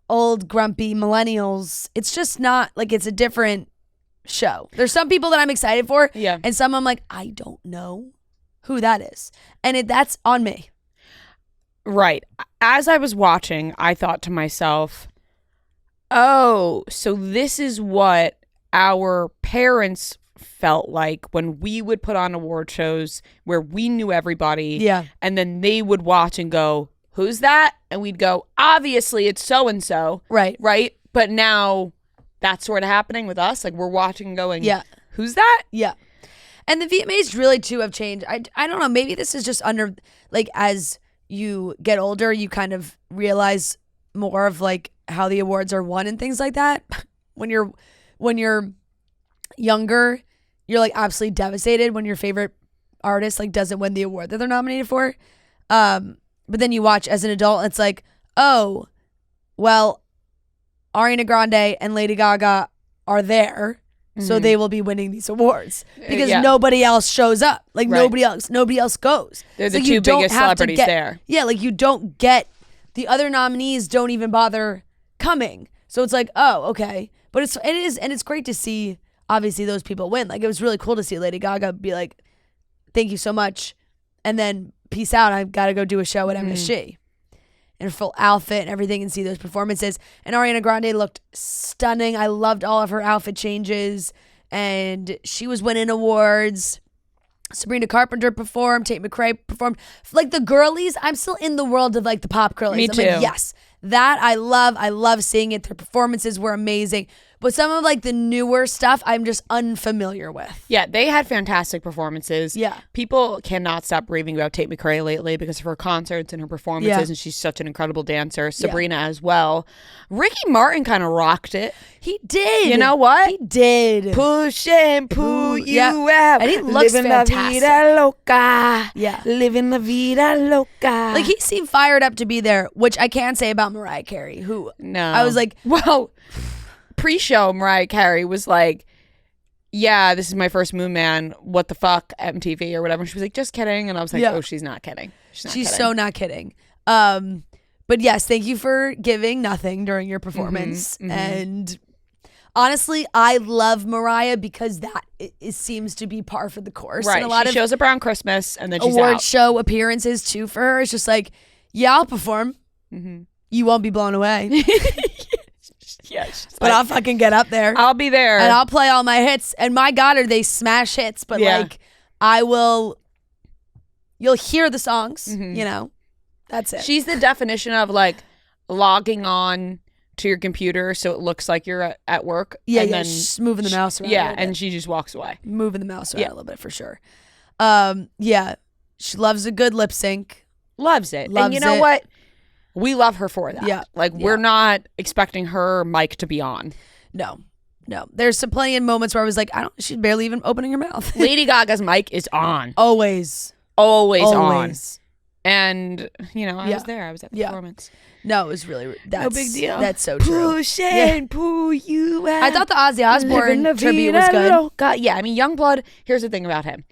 old grumpy millennials. It's just not like it's a different show. There's some people that I'm excited for. Yeah. And some I'm like, I don't know who that is. And that's on me. Right. As I was watching, I thought to myself, oh, so this is what our parents felt like when we would put on award shows where we knew everybody. Yeah. And then they would watch and go, who's that? And we'd go, obviously it's so-and-so. Right. Right? But now that's sort of happening with us. Like we're watching and going, Yeah. who's that? Yeah. And the VMAs really too have changed. I don't know, maybe this is just under as you get older, you kind of realize more of how the awards are won and things like that. When you're younger, you're absolutely devastated when your favorite artist doesn't win the award that they're nominated for. But then you watch as an adult and it's like, oh, well, Ariana Grande and Lady Gaga are there. So they will be winning these awards because nobody else shows up. Right. nobody else goes. They're So the you two don't biggest have to celebrities get- there. Yeah, you don't get the other nominees don't even bother coming. So it's oh, okay. But it's great to see obviously those people win. It was really cool to see Lady Gaga be thank you so much, and then peace out. I've got to go do a show at MSG. In her full outfit and everything, and see those performances. And Ariana Grande looked stunning. I loved all of her outfit changes, and she was winning awards. Sabrina Carpenter performed, Tate McRae performed. Like the girlies, I'm still in the world of like the pop girlies. Me I'm too. like, yes, that I love seeing it. Their performances were amazing. But some of like the newer stuff, I'm just unfamiliar with. Yeah, they had fantastic performances. Yeah. People cannot stop raving about Tate McRae lately because of her concerts and her performances, Yeah. and she's such an incredible dancer. Sabrina as well. Ricky Martin kind of rocked it. He did. You know what? He did. Push and pull you out. And he looks Living fantastic. La vida loca. Yeah. Living la vida loca. Like he seemed fired up to be there, which I can't say about Mariah Carey, who no. I was like, well, pre-show Mariah Carey was like, yeah, this is my first Moon Man. What the fuck, MTV or whatever. She was like, just kidding. And I was like, oh, she's not kidding. She's so not kidding. But yes, thank you for giving nothing during your performance. And honestly, I love Mariah because that it seems to be par for the course. Right. And a lot she of shows up around Christmas and then she's award out. show appearances too for her. It's just like, yeah, I'll perform. You won't be blown away. Yes. But I'll fucking get up there. I'll be there. And I'll play all my hits. And my God, are they smash hits. But like, you'll hear the songs, you know? That's it. She's the definition of like logging on to your computer so it looks like you're at work. Yeah, and yeah. then Just moving the mouse around. Yeah, and she just walks away. Moving the mouse around a little bit for sure. Yeah. She loves a good lip sync. Loves it. Loves and you know it. what? We love her for that. Yeah. Like we're not expecting her mic to be on. No. There's some plenty of moments where I was like, she's barely even opening her mouth. Lady Gaga's mic is on. Always. On. And, you know, I was there. I was at the performance. No, it was really, no big deal. That's so true. Push and pull you out. I thought the Ozzy Osbourne tribute was good. Yeah, I mean, Youngblood, here's the thing about him.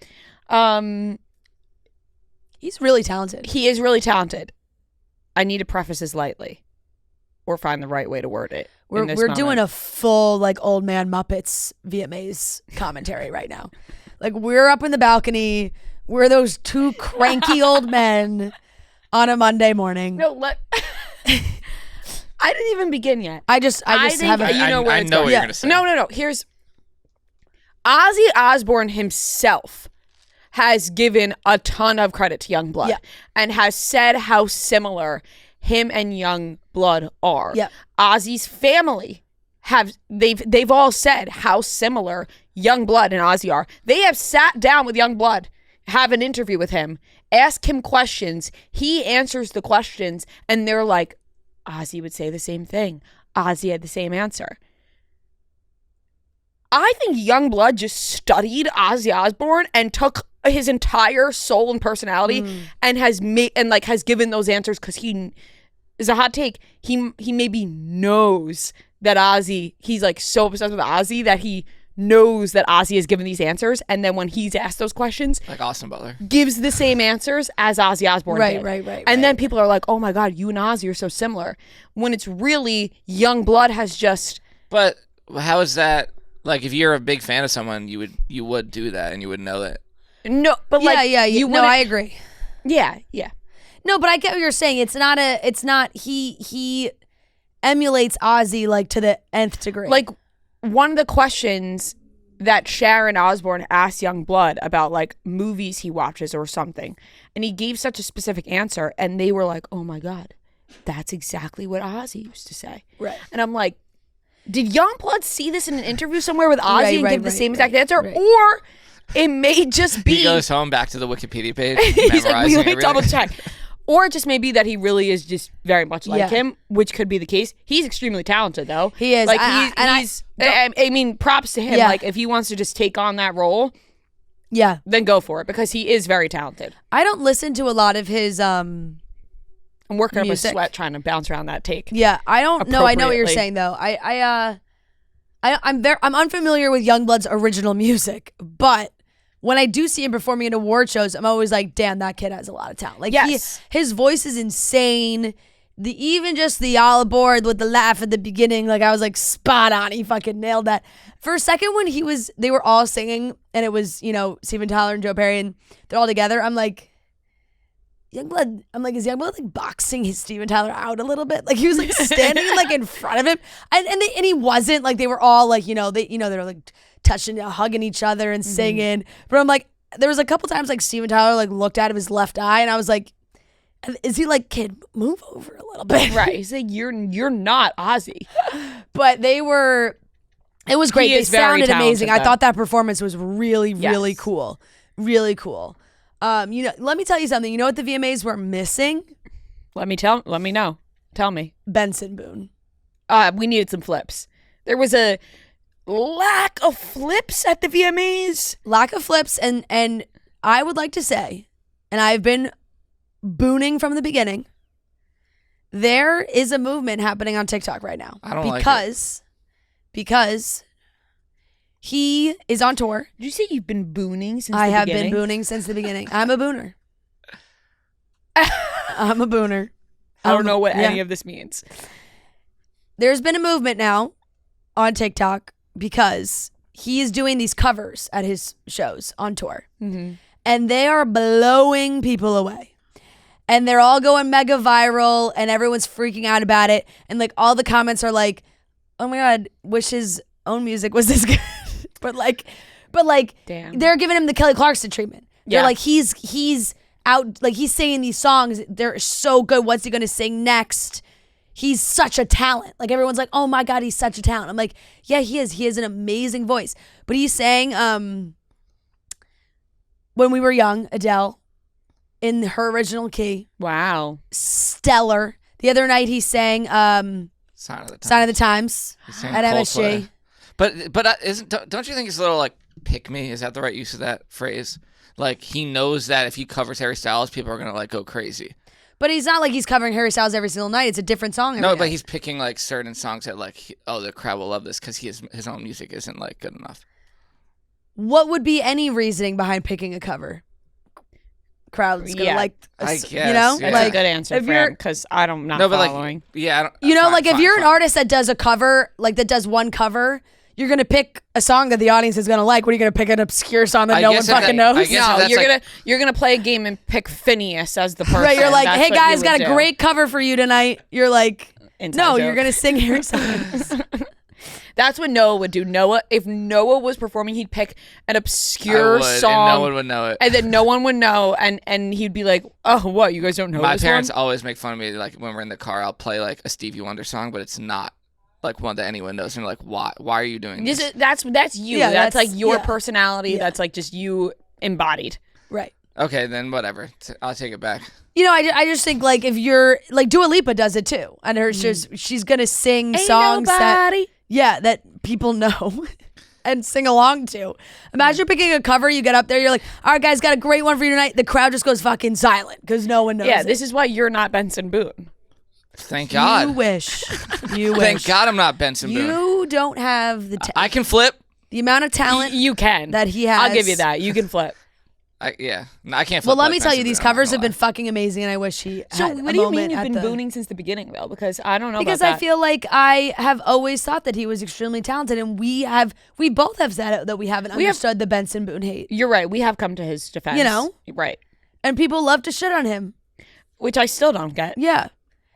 He's really talented. He is really talented. I need to preface this lightly or find the right way to word it. We're doing a full like old man Muppets VMAs commentary right now. Like we're up in the balcony. We're those two cranky old men on a Monday morning. No, I didn't even begin yet. I just haven't. You know where I it's know going. what you're gonna say. No. Here's Ozzy Osbourne himself has given a ton of credit to Youngblood and has said how similar him and Youngblood are. Yeah. Ozzy's family they've all said how similar Youngblood and Ozzy are. They have sat down with Youngblood, have an interview with him, ask him questions. He answers the questions, and they're like, Ozzy would say the same thing. Ozzy had the same answer. I think Youngblood just studied Ozzy Osbourne and took his entire soul and personality and has given those answers because he is a hot take. He maybe knows that Ozzy, he's like so obsessed with Ozzy that he knows that Ozzy has given these answers, and then when he's asked those questions, like Austin Butler, gives the same answers as Ozzy Osbourne did. Right. And then people are like, oh my God, you and Ozzy are so similar. When it's really Youngblood has just... But how is that... Like, if you're a big fan of someone, you would do that, and you would know that. No, but like... I agree. Yeah. No, but I get what you're saying. It's not, he emulates Ozzy, like, to the nth degree. Like, one of the questions that Sharon Osbourne asked Youngblood about, like, movies he watches or something, and he gave such a specific answer, and they were like, oh my God, that's exactly what Ozzy used to say. Right. And I'm like, did Youngblood see this in an interview somewhere with Ozzy and give the same exact answer? Right. Or it may just be... He goes home back to the Wikipedia page, he's like, memorizing let me everything. double check. Or it just may be that he really is just very much like him, which could be the case. He's extremely talented, though. He is. Like, I mean, props to him. Yeah. Like, if he wants to just take on that role, then go for it, because he is very talented. I don't listen to a lot of his I'm working music. up a sweat trying to bounce around that take. Yeah, I don't know. I know what you're Appropriately. saying though. I'm unfamiliar with Youngblood's original music, but when I do see him performing at award shows, I'm always like, damn, that kid has a lot of talent. Like, his voice is insane. Even just the all aboard with the laugh at the beginning, like I was like, spot on. He fucking nailed that. For a second when they were all singing and it was, Steven Tyler and Joe Perry and they're all together, I'm like, Youngblood, is Youngblood like boxing his Steven Tyler out a little bit? Like he was like standing like in front of him, and he wasn't. Like they were all like they were like touching, hugging each other and singing. But I'm like, there was a couple times like Steven Tyler like looked out of his left eye, and I was like, is he like, kid, move over a little bit? Right. He's like, you're not Ozzy. But it was great. They sounded amazing. I thought that performance was really cool. Really cool. Let me tell you something. You know what the VMAs were missing? Let me know. Tell me. Benson Boone. We needed some flips. There was a lack of flips at the VMAs. Lack of flips, and I would like to say, and I've been booning from the beginning, there is a movement happening on TikTok right now. I don't like it. Because he is on tour. Did you say you've been booning since the beginning? I have been booning since the beginning. I'm a booner. I'm a booner. I don't know what any of this means. There's been a movement now on TikTok because he is doing these covers at his shows on tour. Mm-hmm. And they are blowing people away. And they're all going mega viral and everyone's freaking out about it. And like all the comments are like, oh my God, wish his own music was this good. but like, damn. They're giving him the Kelly Clarkson treatment. They're like, he's out, like he's singing these songs. They're so good. What's he going to sing next? He's such a talent. Like everyone's like, oh my God, he's such a talent. I'm like, yeah, he is. He has an amazing voice. But he sang When We Were Young, Adele, in her original key. Wow. Stellar. The other night he sang Sign of the Times at MSG. But don't you think it's a little like pick me? Is that the right use of that phrase? Like he knows that if he covers Harry Styles, people are gonna like go crazy. But he's not like he's covering Harry Styles every single night. It's a different song. No, but he's picking like certain songs that like the crowd will love this because his own music isn't like good enough. What would be any reasoning behind picking a cover? Crowd's gonna like, I guess, you know, that's like a good answer for him because I'm not following. Like, I don't, you know, like if you're an artist that does a cover, like that does one cover, you're gonna pick a song that the audience is gonna like. What are you gonna pick, an obscure song that no one fucking knows? No, you're gonna play a game and pick Phineas as the person. Right, you're like, hey guys, got a great cover for you tonight. You're like, no, you're gonna sing Harry Styles. That's what Noah would do. If Noah was performing, he'd pick an obscure song, and no one would know it, and then no one would know, and he'd be like, "Oh, what? You guys don't know?" My this parents one? always make fun of me. Like when we're in the car, I'll play like a Stevie Wonder song, but it's not like one that anyone knows. And they're like, "Why? Why are you doing this?" That's you. Yeah, that's like your personality. Yeah. That's like just you embodied. Right. Okay, then whatever. I'll take it back. You know, I just think like if you're like Dua Lipa does it too, and she's gonna sing songs that people know and sing along to. Imagine picking a cover, you get up there, you're like, all right, guys, got a great one for you tonight. The crowd just goes fucking silent because no one knows. Yeah, this is why you're not Benson Boone. Thank God. You wish. Thank God I'm not Benson Boone. You don't have the I can flip. The amount of talent you can that he has. I'll give you that. You can flip. I can't flip. Well, let me tell you, these covers have been fucking amazing, and I wish he had what do you mean you've been booning since the beginning, though? Because I don't know because about that. I feel like I have always thought that he was extremely talented, and we both have said that we haven't understood the Benson Boone hate. You're right. We have come to his defense. You know? Right. And people love to shit on him. Which I still don't get. Yeah.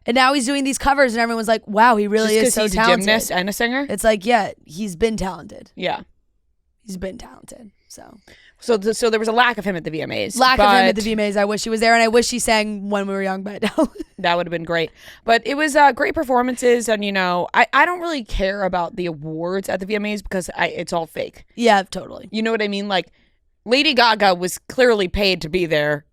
And now he's doing these covers, and everyone's like, wow, he really is so talented. He's a gymnast and a singer? It's like, yeah, he's been talented. Yeah. He's been talented, So there was a lack of him at the VMAs. Lack of him at the VMAs. I wish he was there, and I wish he sang When We Were Young by Adele. That would have been great. But it was great performances, and I don't really care about the awards at the VMAs because it's all fake. Yeah, totally. You know what I mean? Like Lady Gaga was clearly paid to be there,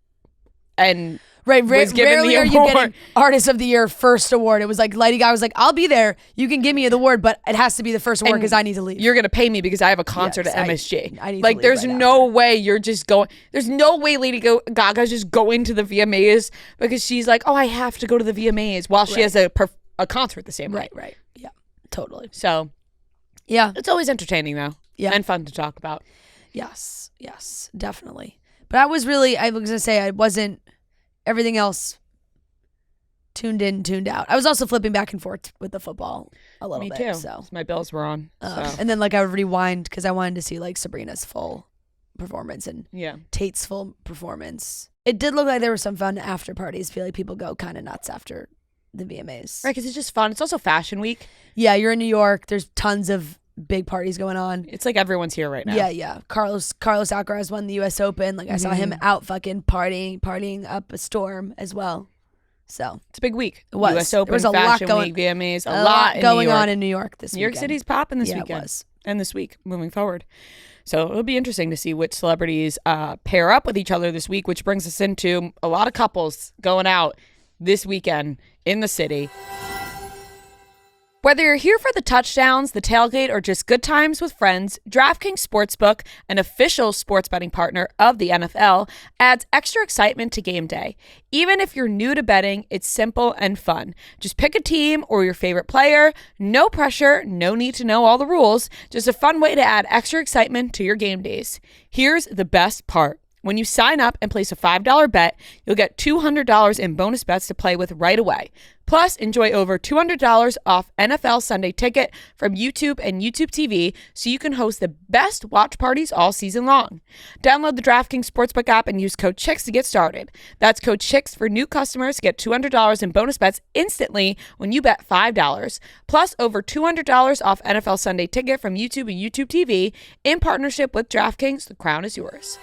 and was given rarely the award. Are you getting Artist of the Year first award. It was like Lady Gaga was like, I'll be there. You can give me the award, but it has to be the first award because I need to leave. You're going to pay me because I have a concert at MSG. I need like, to leave there's no way you're just going. There's no way Lady Gaga's just going to the VMAs because she's like, oh, I have to go to the VMAs while she has a concert the same night. Right. Yeah, totally. So, yeah. It's always entertaining, though. Yeah. And fun to talk about. Yes, definitely. But I was going to say, I wasn't, everything else tuned in, tuned out. I was also flipping back and forth with the football a little bit. Me too. So my bills were on. And then I would rewind because I wanted to see Sabrina's full performance and Tate's full performance. It did look like there were some fun after parties. I feel like people go kind of nuts after the VMAs. Right, because it's just fun. It's also Fashion Week. Yeah, you're in New York. There's tons of big parties going on. It's like everyone's here right now. Yeah. Carlos Alcaraz won the U.S. Open. Like I saw him out fucking partying up a storm as well. So it's a big week. It was. U.S. Open, there was a Fashion lot Week, VMAs, a lot going on in New York this weekend. New York City's popping this weekend. It was. And this week moving forward. So it'll be interesting to see which celebrities pair up with each other this week, which brings us into a lot of couples going out this weekend in the city. Whether you're here for the touchdowns, the tailgate, or just good times with friends, DraftKings Sportsbook, an official sports betting partner of the NFL, adds extra excitement to game day. Even if you're new to betting, it's simple and fun. Just pick a team or your favorite player. No pressure, no need to know all the rules. Just a fun way to add extra excitement to your game days. Here's the best part. When you sign up and place a $5 bet, you'll get $200 in bonus bets to play with right away. Plus, enjoy over $200 off NFL Sunday Ticket from YouTube and YouTube TV so you can host the best watch parties all season long. Download the DraftKings Sportsbook app and use code CHICKS to get started. That's code CHICKS for new customers to get $200 in bonus bets instantly when you bet $5. Plus, over $200 off NFL Sunday Ticket from YouTube and YouTube TV in partnership with DraftKings. The crown is yours.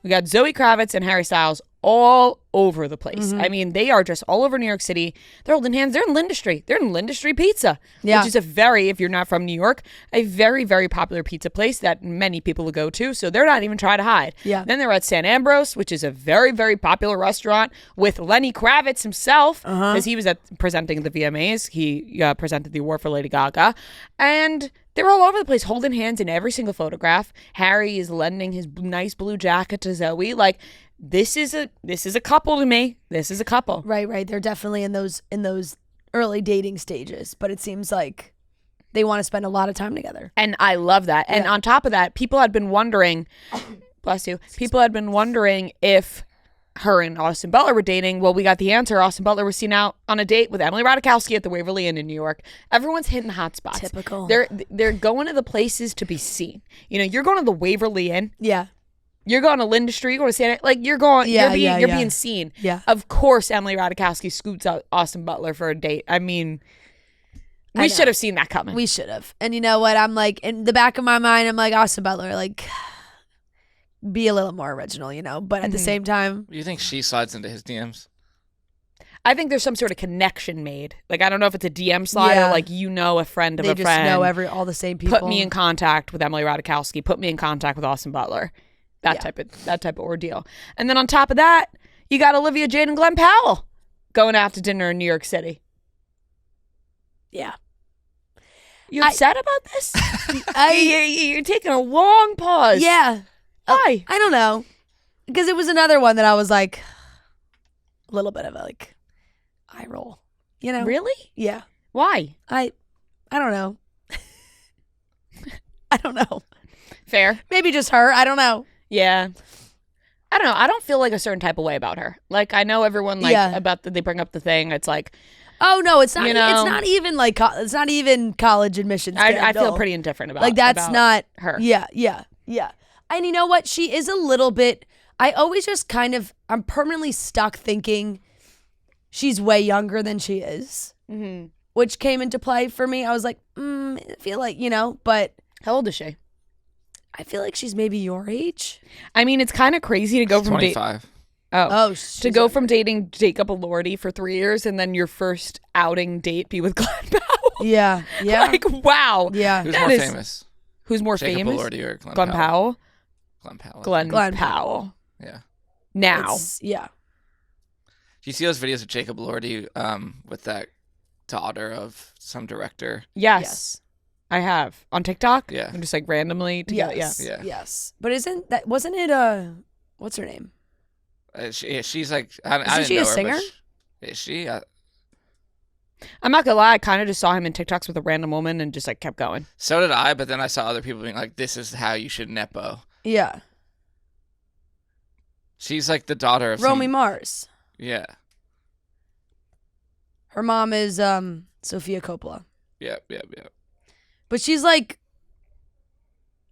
We got Zoë Kravitz and Harry Styles all over the place. I mean, they are just all over New York City. They're holding hands. They're in Lindustry. They're in Lindustry Pizza, which is if you're not from New York, a very, very popular pizza place that many people will go to. So they're not even trying to hide. Yeah. Then they're at San Ambrose, which is a very, very popular restaurant with Lenny Kravitz himself, because he was presenting the VMAs. He presented the award for Lady Gaga. And they're all over the place, holding hands in every single photograph. Harry is lending his nice blue jacket to Zoe. Like, this is a couple to me. This is a couple. Right. They're definitely in those early dating stages, but it seems like they want to spend a lot of time together. And I love that. And on top of that, people had been wondering, bless you, people had been wondering if her and Austin Butler were dating. Well, we got the answer. Austin Butler was seen out on a date with Emily Ratajkowski at the Waverly Inn in New York. Everyone's hitting hot spots. Typical. They're going to the places to be seen. You know, you're going to the Waverly Inn. Yeah. You're going to Lindustry. You're going to Santa. Like, you're being seen. Yeah. Of course, Emily Ratajkowski scoots out Austin Butler for a date. I mean, we should have seen that coming. We should have. And you know what? I'm like, in the back of my mind, I'm like, Austin Butler, like, be a little more original, you know? But at the same time. You think she slides into his DMs? I think there's some sort of connection made. Like, I don't know if it's a DM slide or like, you know, a friend of a friend. They just know all the same people. Put me in contact with Emily Ratajkowski. Put me in contact with Austin Butler. That type of ordeal. And then on top of that, you got Olivia Jade and Glen Powell going out to dinner in New York City. Yeah. You upset about this? You're taking a long pause. Yeah. Why? I don't know. Because it was another one that I was like, a little bit of a like eye roll. You know? Really? Yeah. Why? I don't know. I don't know. Fair. Maybe just her. I don't know. Yeah. I don't know. I don't feel like a certain type of way about her. Like, I know everyone they bring up the thing. It's like, oh no, it's not. You know, it's not even like it's not even college admissions. I feel pretty indifferent about like that's not her. Yeah. And you know what? She is a little bit. I always just I'm permanently stuck thinking she's way younger than she is, which came into play for me. I was like, I feel like, you know, but how old is she? I feel like she's maybe your age. I mean, it's kind of crazy to go from 25. To go from dating Jacob Elordi for 3 years and then your first outing date be with Glen Powell. Yeah. Like, wow. Yeah. Who's more famous? Who's more Jacob famous? Elordi or Glen Powell? Glen Powell. Glen Powell. Yeah. Now. Yeah. Do you see those videos of Jacob Elordi with that daughter of some director? Yes. I have. On TikTok? Yeah. I'm just like randomly together. Yes. But wasn't it what's her name? She's like, Isn't she a singer? Is she? I'm not gonna lie, I kind of just saw him in TikToks with a random woman and just like kept going. So did I, but then I saw other people being like, this is how you should Nepo. Yeah. She's like the daughter of Romy Mars. Yeah. Her mom is Sofia Coppola. Yep. But she's like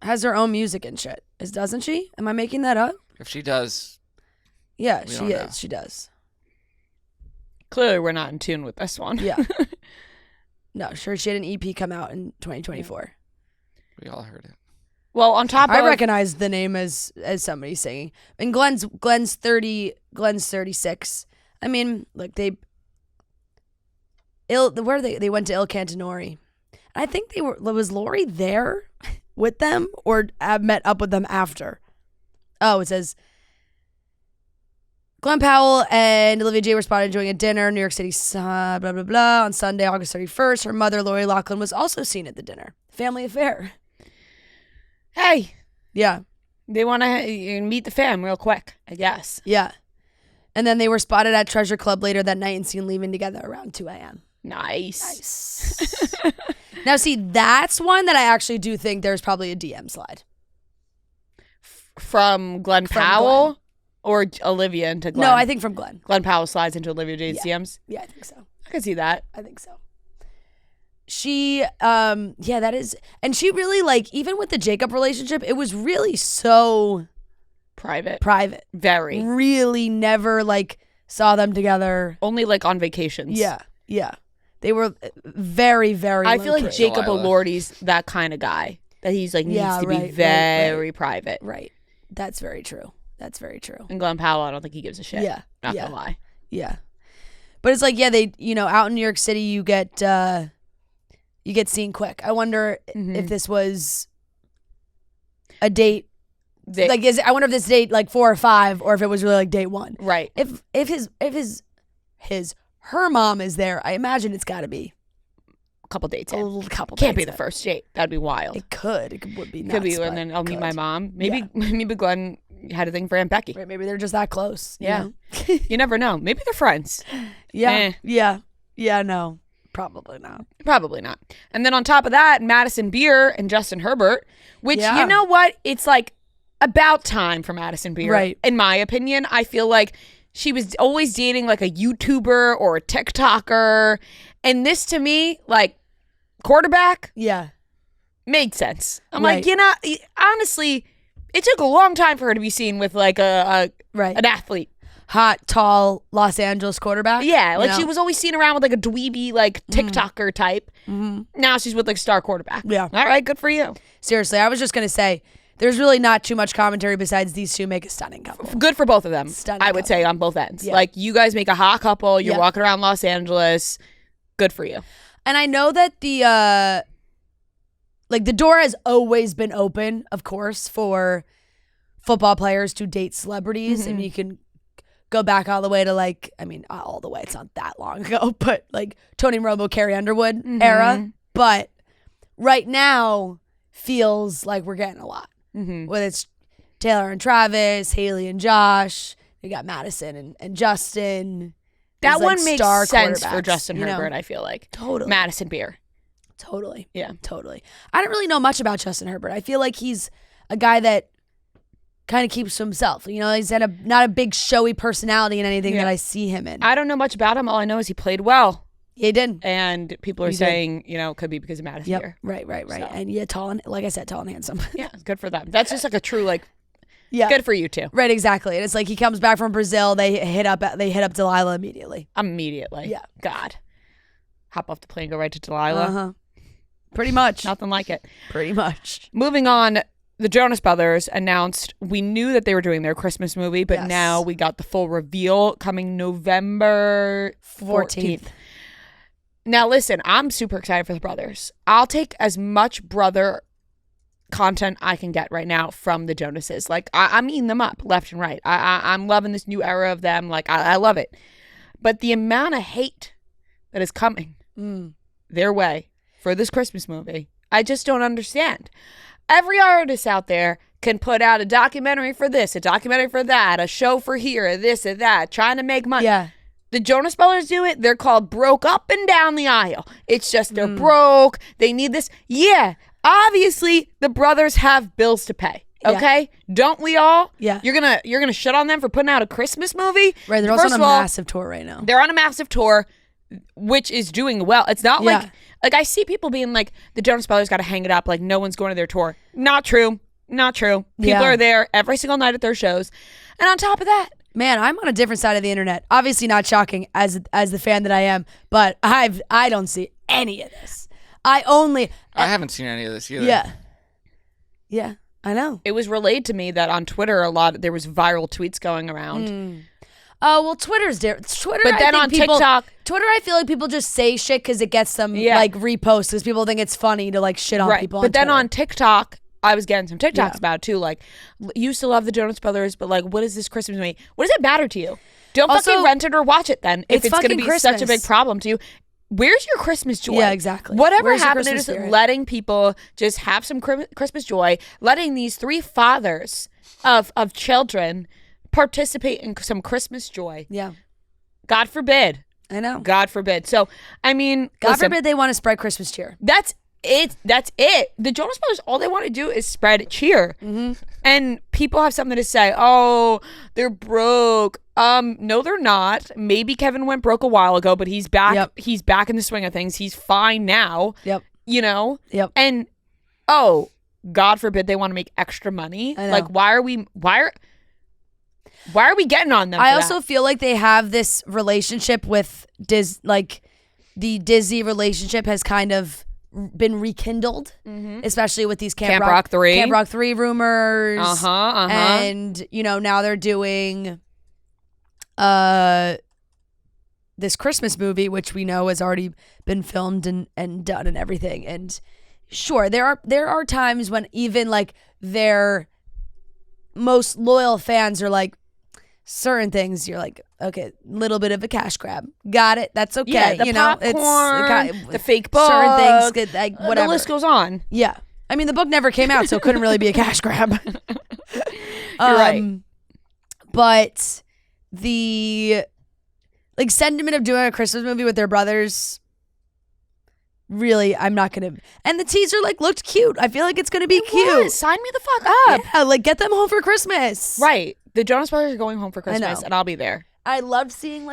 has her own music and shit. Doesn't she? Am I making that up? If she does. Yeah, we she don't is. know. She does. Clearly we're not in tune with this one. Yeah. No, sure. She had an EP come out in 2024. We all heard it. Well, on top of... I recognize the name as somebody singing. And Glen's 36. I mean, look, they went to Il Cantinori. I think was Lori there with them or met up with them after? Oh, it says Glen Powell and Olivia Jade were spotted enjoying a dinner in New York City, blah, blah, blah. On Sunday, August 31st, her mother, Lori Loughlin, was also seen at the dinner. Family affair. Hey. Yeah. They want to meet the fam real quick, I guess. Yeah. And then they were spotted at Treasure Club later that night and seen leaving together around 2 a.m. Nice. Now, see, that's one that I actually do think there's probably a DM slide. From Glen Powell? Glenn. Or Olivia into Glen? No, I think from Glen. Glen Powell slides into Olivia Jade's DMs? Yeah, I think so. I can see that. I think so. She, that is, and she really, like, even with the Jacob relationship, it was really so... Private. Very. Really never, like, saw them together. Only, like, on vacations. Yeah. They were very, very I feel like Jacob Elordi's that kind of guy. That he's, like, needs to be very private. Right. That's very true. And Glen Powell, I don't think he gives a shit. Yeah. Not gonna lie. Yeah. But it's like, they, out in New York City, you get seen quick. I wonder if this was a date. I wonder if this date like 4 or 5, or if it was really like date 1. Right. If her mom is there, I imagine it's got to be a couple dates. Can't be the first date. That'd be wild. It could. It would be nuts. Could be, and then I'll meet my mom. Maybe Glenn had a thing for Aunt Becky. Right. Maybe they're just that close. Yeah. You never know. Maybe they're friends. Yeah. Yeah. No. Probably not. And then on top of that, Madison Beer and Justin Herbert, which you know what? It's like about time for Madison Beer. Right. In my opinion, I feel like she was always dating like a YouTuber or a TikToker. And this to me, like quarterback. Yeah. Made sense. I'm like, honestly, it took a long time for her to be seen with like an athlete. Hot, tall Los Angeles quarterback. Yeah, like she was always seen around with like a dweeby like TikToker type. Mm-hmm. Now she's with like star quarterback. Yeah. All right, good for you. Seriously, I was just going to say, there's really not too much commentary besides these two make a stunning couple. Good for both of them. Stunning I would say on both ends. Yeah. Like you guys make a hot couple. You're walking around Los Angeles. Good for you. And I know that the door has always been open, of course, for football players to date celebrities. Mm-hmm. I mean, you can go back all the way to all the way. It's not that long ago, but like Tony Romo, Carrie Underwood era. But right now feels like we're getting a lot. Mm-hmm. Whether it's Taylor and Travis, Haley and Josh, you got Madison and Justin. That one like makes star sense for Justin Herbert, I feel like. Totally. Madison Beer. Totally. Yeah. Totally. I don't really know much about Justin Herbert. I feel like he's a guy that kind of keeps to himself. He's not a big showy personality in anything that I see him in. I don't know much about him. All I know is he played well. He did. And people are saying, could be because of Madison Beer. Right. So. And tall and, like I said, tall and handsome. Yeah, it's good for them. That's just like a true, good for you too. Right, exactly. And it's like he comes back from Brazil, they hit up Delilah immediately. Yeah. God. Hop off the plane, go right to Delilah. Uh-huh. Pretty much. Nothing like it. Pretty much. Moving on, the Jonas Brothers announced, we knew that they were doing their Christmas movie, but now we got the full reveal coming November 14th. Now, listen, I'm super excited for the brothers. I'll take as much brother content I can get right now from the Jonases. Like, I'm eating them up left and right. I'm loving this new era of them. Like, I love it. But the amount of hate that is coming their way for this Christmas movie, I just don't understand. Every artist out there can put out a documentary for this, a documentary for that, a show for here, this and that, trying to make money. Yeah. The Jonas Brothers do it. They're called broke up and down the aisle. It's just they're broke. They need this. Yeah. Obviously, the brothers have bills to pay. Okay? Don't we all? Yeah. You're gonna shit on them for putting out a Christmas movie? Right. They're also on a massive tour right now. They're on a massive tour, which is doing well. It's not like I see people being like, the Jonas Brothers got to hang it up. Like, no one's going to their tour. Not true. People are there every single night at their shows. And on top of that, man, I'm on a different side of the internet. Obviously not shocking as the fan that I am, but I don't see any of this. I haven't seen any of this either. Yeah, I know. It was relayed to me that on Twitter there was viral tweets going around. Oh, well, Twitter's different. But then on TikTok, Twitter, I feel like people just say shit because it gets them like reposts because people think it's funny to like shit on people. But then on TikTok, I was getting some TikToks about it too. Like, used to love the Jonas Brothers, but like, what is this Christmas movie? What does it matter to you? Don't fucking rent it or watch it then. If it's going to be such a big problem to you. Where's your Christmas joy? Yeah, exactly. Whatever happened is letting people just have some Christmas joy, letting these 3 fathers of children participate in some Christmas joy. Yeah. God forbid. I know. God forbid. So, I mean, God forbid they want to spread Christmas cheer. That's it. The Jonas Brothers, all they want to do is spread cheer. And people have something to say. Oh, they're broke. No, they're not. Maybe Kevin went broke a while ago, but he's back. Yep. He's back in the swing of things. He's fine now. Yep. You know? Yep. And, God forbid they want to make extra money. I know. Like, why are we getting on them? I also feel like they have this relationship with the Disney relationship has kind of been rekindled, especially with these Camp Rock 3 rumors. And now they're doing this Christmas movie, which we know has already been filmed and done and everything. And sure, there are times when even like their most loyal fans are like, certain things you're like, okay, little bit of a cash grab, got it, that's okay. Yeah, the popcorn, it's the fake book, certain things, like whatever. The list goes on. Yeah, I mean the book never came out, so it couldn't really be a cash grab. You're right. But the sentiment of doing a Christmas movie with their brothers, really, I'm not gonna. And the teaser looked cute. I feel like it's gonna be cute. Sign me the fuck up. Yeah, get them home for Christmas. Right. The Jonas Brothers are going home for Christmas, and I'll be there. I loved seeing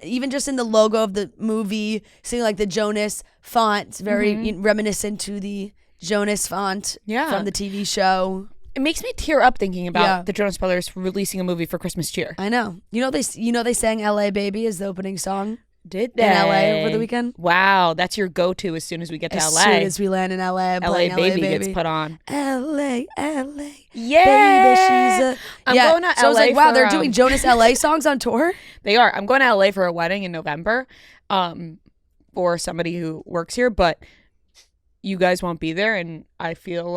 even just in the logo of the movie, seeing the Jonas font. It's very reminiscent to the Jonas font from the TV show. It makes me tear up thinking about the Jonas Brothers releasing a movie for Christmas cheer. I know. They sang "L.A. Baby" as the opening song. Did they? In LA over the weekend. Wow, that's your go-to as soon as we get to LA. As soon as we land in LA, LA Baby gets put on. LA. Yeah. Baby, I'm going to LA. So I was like, wow, they're doing Jonas LA songs on tour? They are. I'm going to LA for a wedding in November for somebody who works here, but you guys won't be there, and I feel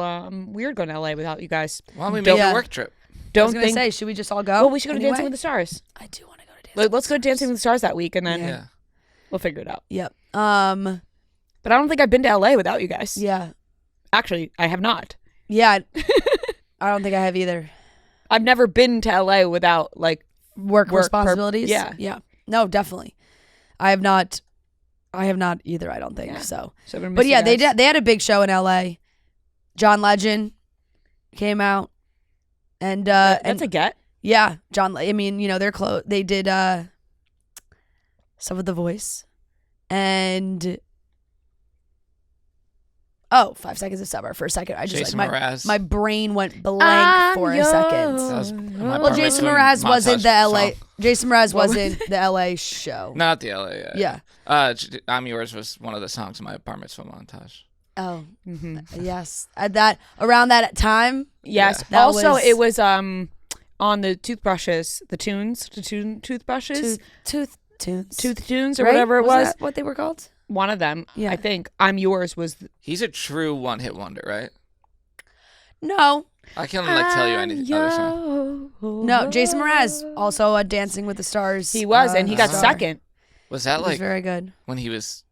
weird going to LA without you guys. Why don't we make a work trip? I was going to say, should we just all go? Well, we should go to Dancing with the Stars. I do want to go to Dancing Let's go to Dancing with the Stars that week, and then we'll figure it out. Yep. But I don't think I've been to LA without you guys. Yeah. Actually, I have not. Yeah. I don't think I have either. I've never been to LA without work responsibilities. Yeah. No, definitely. I have not either, I don't think. Yeah. So but yeah, they had a big show in LA. John Legend came out and that's a get. Yeah, I mean, they're close. They did some of The Voice and 5 Seconds of Summer for a second. I just my brain went blank for a second. Well, Jason Mraz wasn't the LA. Jason Mraz wasn't the LA show. Not the LA. Yeah. I'm Yours was one of the songs in my bar mitzvah montage. Oh, yes. Around that time. Yes. Yeah. Also, it was on the toothbrushes, the toothbrushes, tooth tunes or whatever it was. That what they were called? One of them, I think. I'm Yours was. He's a true one-hit wonder, right? No. I can't tell you any other song. No, Jason Mraz also Dancing with the Stars. He was, and he got second. Was that was very good when he was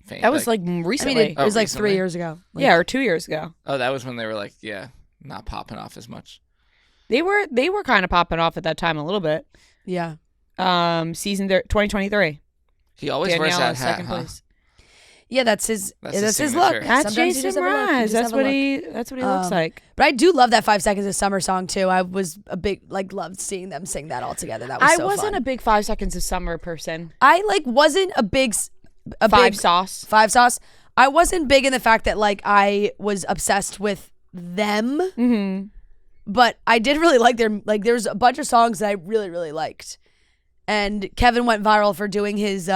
famous? That was recently. I mean, it was recently? 3 years ago. Or 2 years ago. Oh, that was when they were not popping off as much. They were kind of popping off at that time a little bit. Yeah. Season 2023. He always wears that hat, huh? Yeah, that's his look. That's Sometimes Jason Mraz. That's what he looks like. But I do love that 5 Seconds of Summer song too. I was a big loved seeing them sing that all together. That was so fun. I wasn't a big 5 Seconds of Summer person. I wasn't a big Five Sauce. I wasn't big in the fact that I was obsessed with them. Mm-hmm. But I did really like there's a bunch of songs that I really, really liked. And Kevin went viral for doing his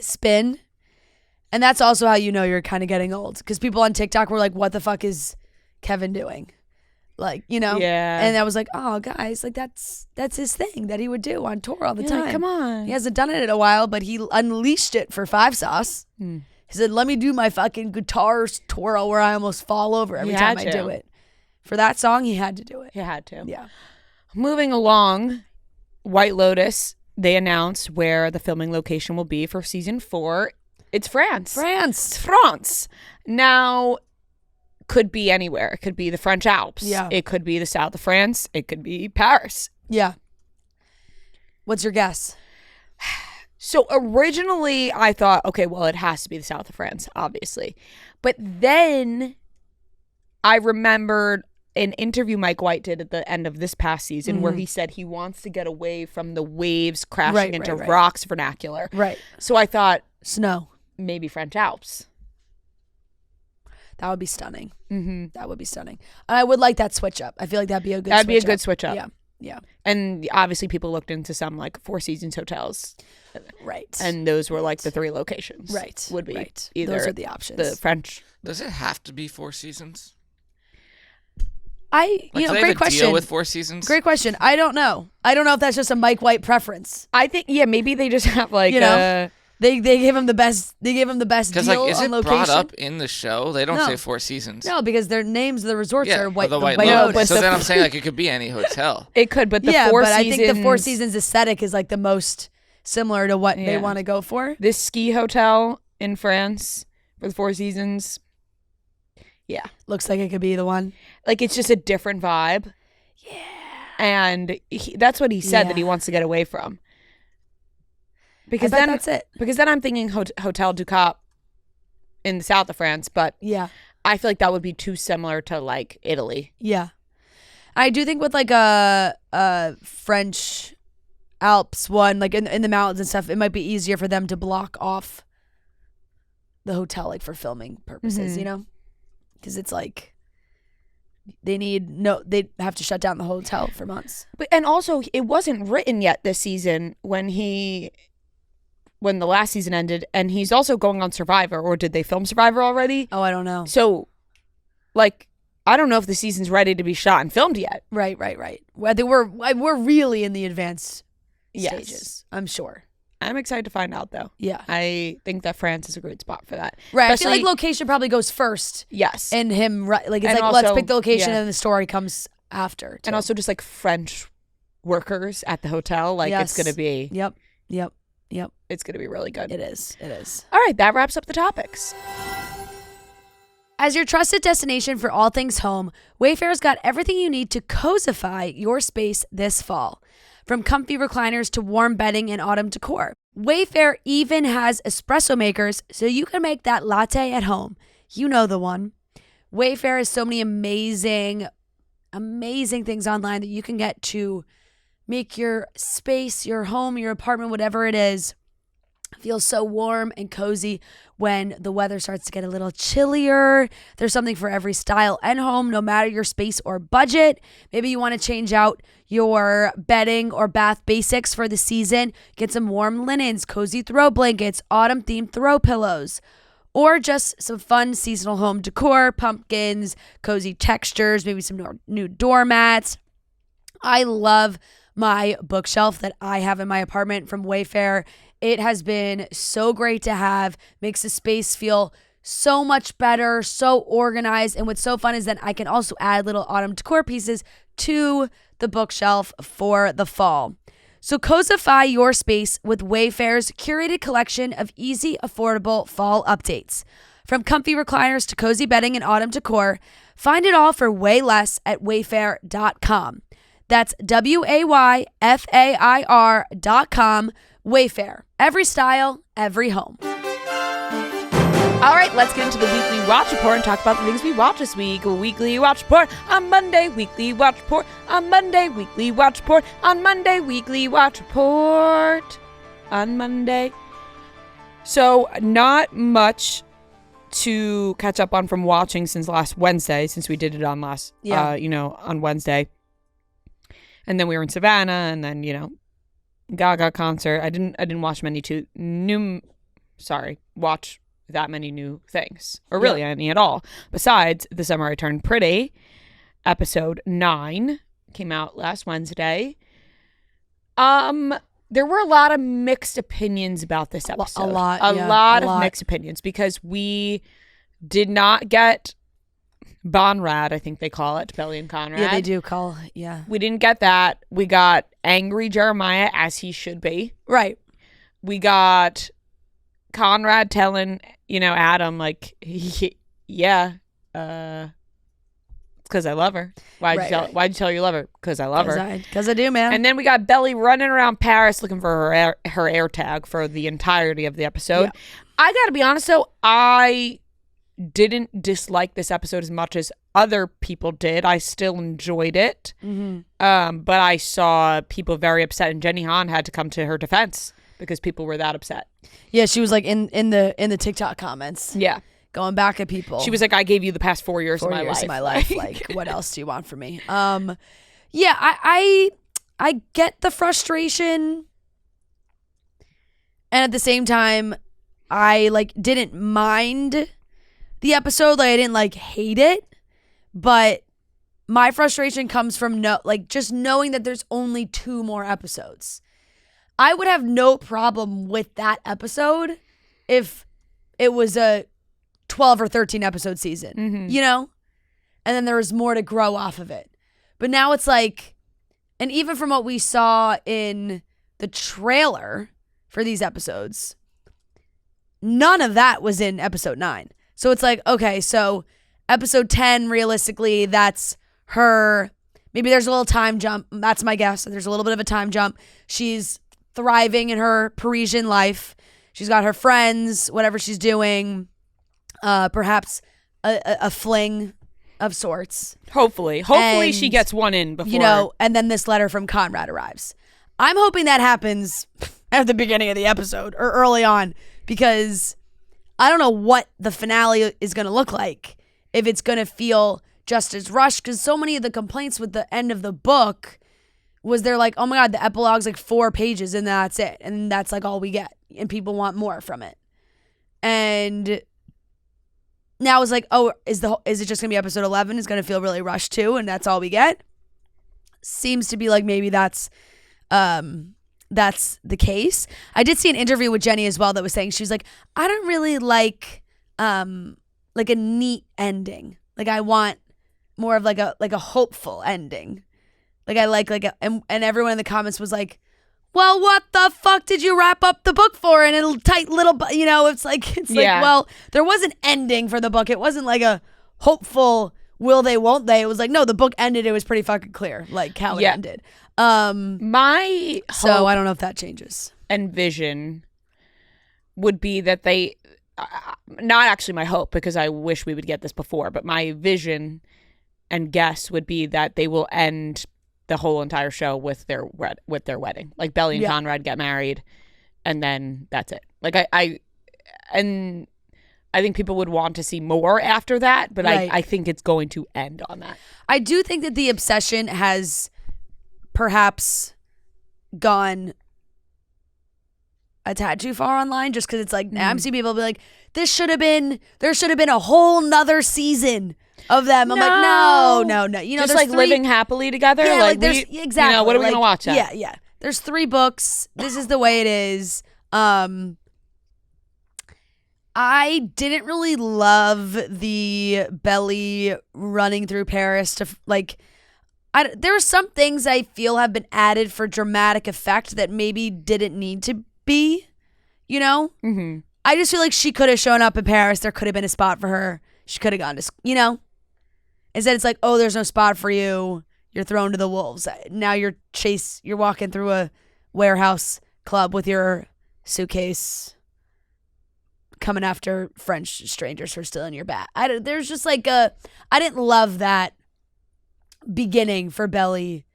spin. And that's also how you know you're kind of getting old. Because people on TikTok were like, what the fuck is Kevin doing? Like, you know? Yeah. And I was like, oh, guys, like that's his thing that he would do on tour all the time. Like, come on. He hasn't done it in a while, but he unleashed it for Five Sauce. He said, let me do my fucking guitar twirl where I almost fall over every time I do it. For that song, he had to do it. He had to. Yeah. Moving along, White Lotus, they announced where the filming location will be for season 4. It's France. It's France. Now, could be anywhere. It could be the French Alps. Yeah. It could be the south of France. It could be Paris. Yeah. What's your guess? So originally I thought, okay, well, it has to be the south of France, obviously. But then I remembered an interview Mike White did at the end of this past season where he said he wants to get away from the waves crashing into rocks vernacular. Right. So I thought snow. Maybe French Alps. That would be stunning. That would be stunning. And I would like that switch up. I feel like that'd be a good That'd be a good switch up. Yeah. Yeah. And obviously people looked into some like Four Seasons hotels. Right. And those were like the 3 locations. Right. Would be either those are the options. The French. Does it have to be 4 seasons? Like, do they great have a question. deal with 4 seasons? Great question. I don't know. I don't know if that's just a Mike White preference. I think maybe they just have like they gave him the best. They gave him the best deal like, is on it location. brought up in the show? They don't say 4 seasons. No, because their names of the resorts are White White Lotus. Lotus. So then I'm saying like it could be any hotel. It could, but Four Seasons. I think the Four Seasons aesthetic is like the most similar to what they want to go for. This ski hotel in France for the Four Seasons. Yeah. Looks like it could be the one. Like it's just a different vibe. Yeah. And that's what he said that he wants to get away from. Because then that's it. Because then I'm thinking Hotel du Cap in the south of France, but I feel like that would be too similar to like Italy. Yeah. I do think with like a French Alps one, like in the mountains and stuff, it might be easier for them to block off the hotel like for filming purposes, you know? Because it's like they'd have to shut down the hotel for months. But and also it wasn't written yet this season when the last season ended, and he's also going on Survivor, or did they film Survivor already? Oh, I don't know. So like I don't know if the season's ready to be shot and filmed yet. Right. Well, we're really in the advanced stages, I'm sure. I'm excited to find out though. Yeah. I think that France is a great spot for that. Right. I feel like location probably goes first. Yes. And him, like it's like also, let's pick the location and the story comes after. Too. And also just like French workers at the hotel. Like it's going to be. Yep. It's going to be really good. It is. All right. That wraps up the topics. As your trusted destination for all things home, Wayfair's got everything you need to cozyfy your space this fall. From comfy recliners to warm bedding and autumn decor. Wayfair even has espresso makers so you can make that latte at home. You know the one. Wayfair has so many amazing things online that you can get to make your space, your home, your apartment, whatever it is, feel so warm and cozy when the weather starts to get a little chillier. There's something for every style and home, no matter your space or budget. Maybe you want to change out your bedding or bath basics for the season. Get some warm linens, cozy throw blankets, autumn-themed throw pillows, or just some fun seasonal home decor, pumpkins, cozy textures, maybe some new doormats. I love my bookshelf that I have in my apartment from Wayfair. It has been so great to have, makes the space feel so much better, so organized. And what's so fun is that I can also add little autumn decor pieces to the bookshelf for the fall. So cozify your space with Wayfair's curated collection of easy, affordable fall updates. From comfy recliners to cozy bedding and autumn decor, find it all for way less at wayfair.com. That's WAYFAIR.com. Wayfair. Every style, every home. All right, let's get into the weekly watch report and talk about the things we watched this week. Weekly watch report on Monday, weekly watch report on Monday, weekly watch report on Monday, weekly watch report on Monday. So, not much to catch up on from watching since last Wednesday, since we did it on on Wednesday. And then we were in Savannah, and then, Gaga concert. I didn't watch many watch that many new things, or really any at all. Besides The Summer I Turned Pretty, episode 9 came out last Wednesday. There were a lot of mixed opinions about this episode. A lot of mixed opinions, because we did not get Bonrad, I think they call it, Belly and Conrad. Yeah, they do call, yeah. We didn't get that. We got angry Jeremiah, as he should be. Right. We got Conrad telling, Adam, like, it's because I love her. Why'd you tell her you love her? Because I love her. Because I do, man. And then we got Belly running around Paris looking for her air tag for the entirety of the episode. Yeah. I gotta be honest though, I didn't dislike this episode as much as other people did. I still enjoyed it. Mm-hmm. But I saw people very upset, and Jenny Han had to come to her defense because people were that upset. Yeah, she was like in the TikTok comments. Yeah. Going back at people. She was like, I gave you the past 4 years of my life. Like, what else do you want from me? Yeah, I get the frustration. And at the same time, I didn't mind the episode. I didn't hate it. But my frustration comes from just knowing that there's only 2 more episodes. I would have no problem with that episode if it was a 12 or 13 episode season, and then there was more to grow off of it. But now it's and even from what we saw in the trailer for these episodes, none of that was in episode 9. So it's okay, so episode 10, realistically, that's her. Maybe there's a little time jump. That's my guess. There's a little bit of a time jump. She's thriving in her Parisian life. She's got her friends, whatever she's doing. Perhaps a fling of sorts. Hopefully she gets one in before. And then this letter from Conrad arrives. I'm hoping that happens at the beginning of the episode or early on, because I don't know what the finale is going to look like. If it's going to feel just as rushed, because so many of the complaints with the end of the book was they're oh my God, the epilogue's 4 pages and that's it. And that's all we get. And people want more from it. And now it's is it just gonna be episode 11? Is gonna feel really rushed too, and that's all we get? Seems to be maybe that's the case. I did see an interview with Jenny as well that was saying she was I don't really like a neat ending. I want more of a hopeful ending. And everyone in the comments was well, what the fuck did you wrap up the book for in a tight little, well, there was an ending for the book. It wasn't a hopeful will they, won't they. It was no, the book ended. It was pretty fucking clear, how it ended. My so I don't know if that changes. And vision would be that they, not actually my hope, because I wish we would get this before, but my vision and guess would be that they will end the whole entire show with their wedding. Belly and Conrad get married, and then that's it. I think people would want to see more after that, but right. I think it's going to end on that. I do think that the obsession has perhaps gone a tad too far online, just because it's I'm seeing people be there should have been a whole nother season of them. I'm no. Just living happily together. Yeah, exactly. What are we gonna watch? Yeah. There's 3 books. This is the way it is. I didn't really love the Belly running through Paris to there are some things I feel have been added for dramatic effect that maybe didn't need to be. Mm-hmm. I just feel she could have shown up in Paris. There could have been a spot for her. She could have gone to, Instead, it's oh, there's no spot for you. You're thrown to the wolves. Now you're walking through a warehouse club with your suitcase, coming after French strangers for stealing your bat. There's just I didn't love that beginning for Belly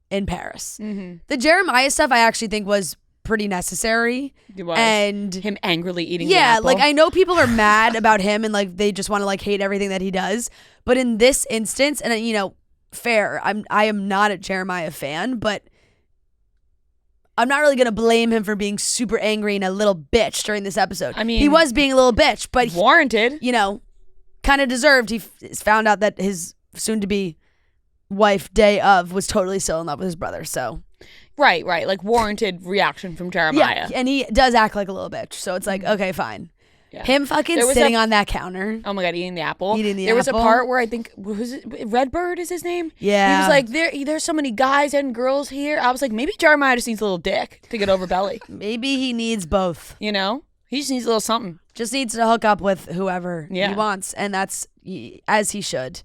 in Paris. Mm-hmm. The Jeremiah stuff I actually think was pretty necessary. It was. And him angrily eating the apple. I know people are mad about him and they just want to hate everything that he does. But in this instance, and fair, I am not a Jeremiah fan, but I'm not really going to blame him for being super angry and a little bitch during this episode. I mean, he was being a little bitch, but warranted. Kind of deserved. He found out that his soon-to-be wife, day of, was totally still in love with his brother. So, right, like warranted reaction from Jeremiah. Yeah, and he does act like a little bitch. So it's like, okay, fine. Yeah. Him fucking sitting on that counter. Oh my God, eating the apple. There was a part where I think, Redbird is his name? Yeah. He was like, there's so many guys and girls here. I was like, maybe Jeremiah just needs a little dick to get over Belly. Maybe he needs both. He just needs a little something. Just needs to hook up with whoever he wants. And that's as he should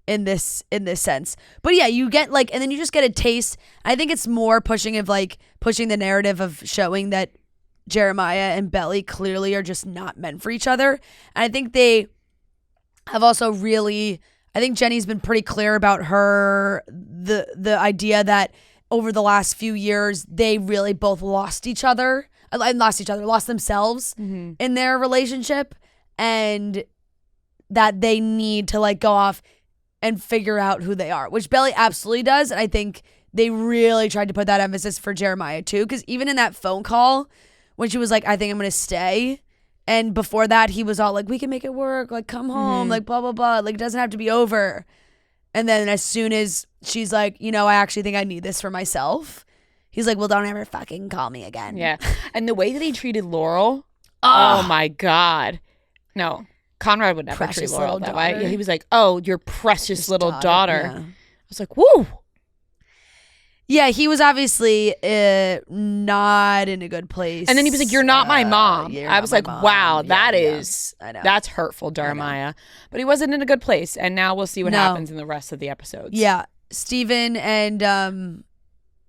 in this sense. But yeah, you get and then you just get a taste. I think it's more pushing the narrative of showing that Jeremiah and Belly clearly are just not meant for each other. And I think they have also I think Jenny's been pretty clear about the idea that over the last few years, they really both lost themselves in their relationship, and that they need to go off and figure out who they are, which Belly absolutely does. And I think they really tried to put that emphasis for Jeremiah too, because even in that phone call, when she was like, I think I'm going to stay. And before that, he was all like, we can make it work. Come home. Blah, blah, blah. It doesn't have to be over. And then as soon as she's like, I actually think I need this for myself. He's like, well, don't ever fucking call me again. Yeah. And the way that he treated Laurel. Oh my God. No, Conrad would never treat Laurel that way. Yeah, he was like, oh, your precious little daughter. Yeah. I was like, woo. Yeah, he was obviously not in a good place. And then he was like, you're not my mom. I was like, wow, I know. That's hurtful, Jeremiah. But he wasn't in a good place. And now we'll see what happens in the rest of the episodes. Yeah. Steven and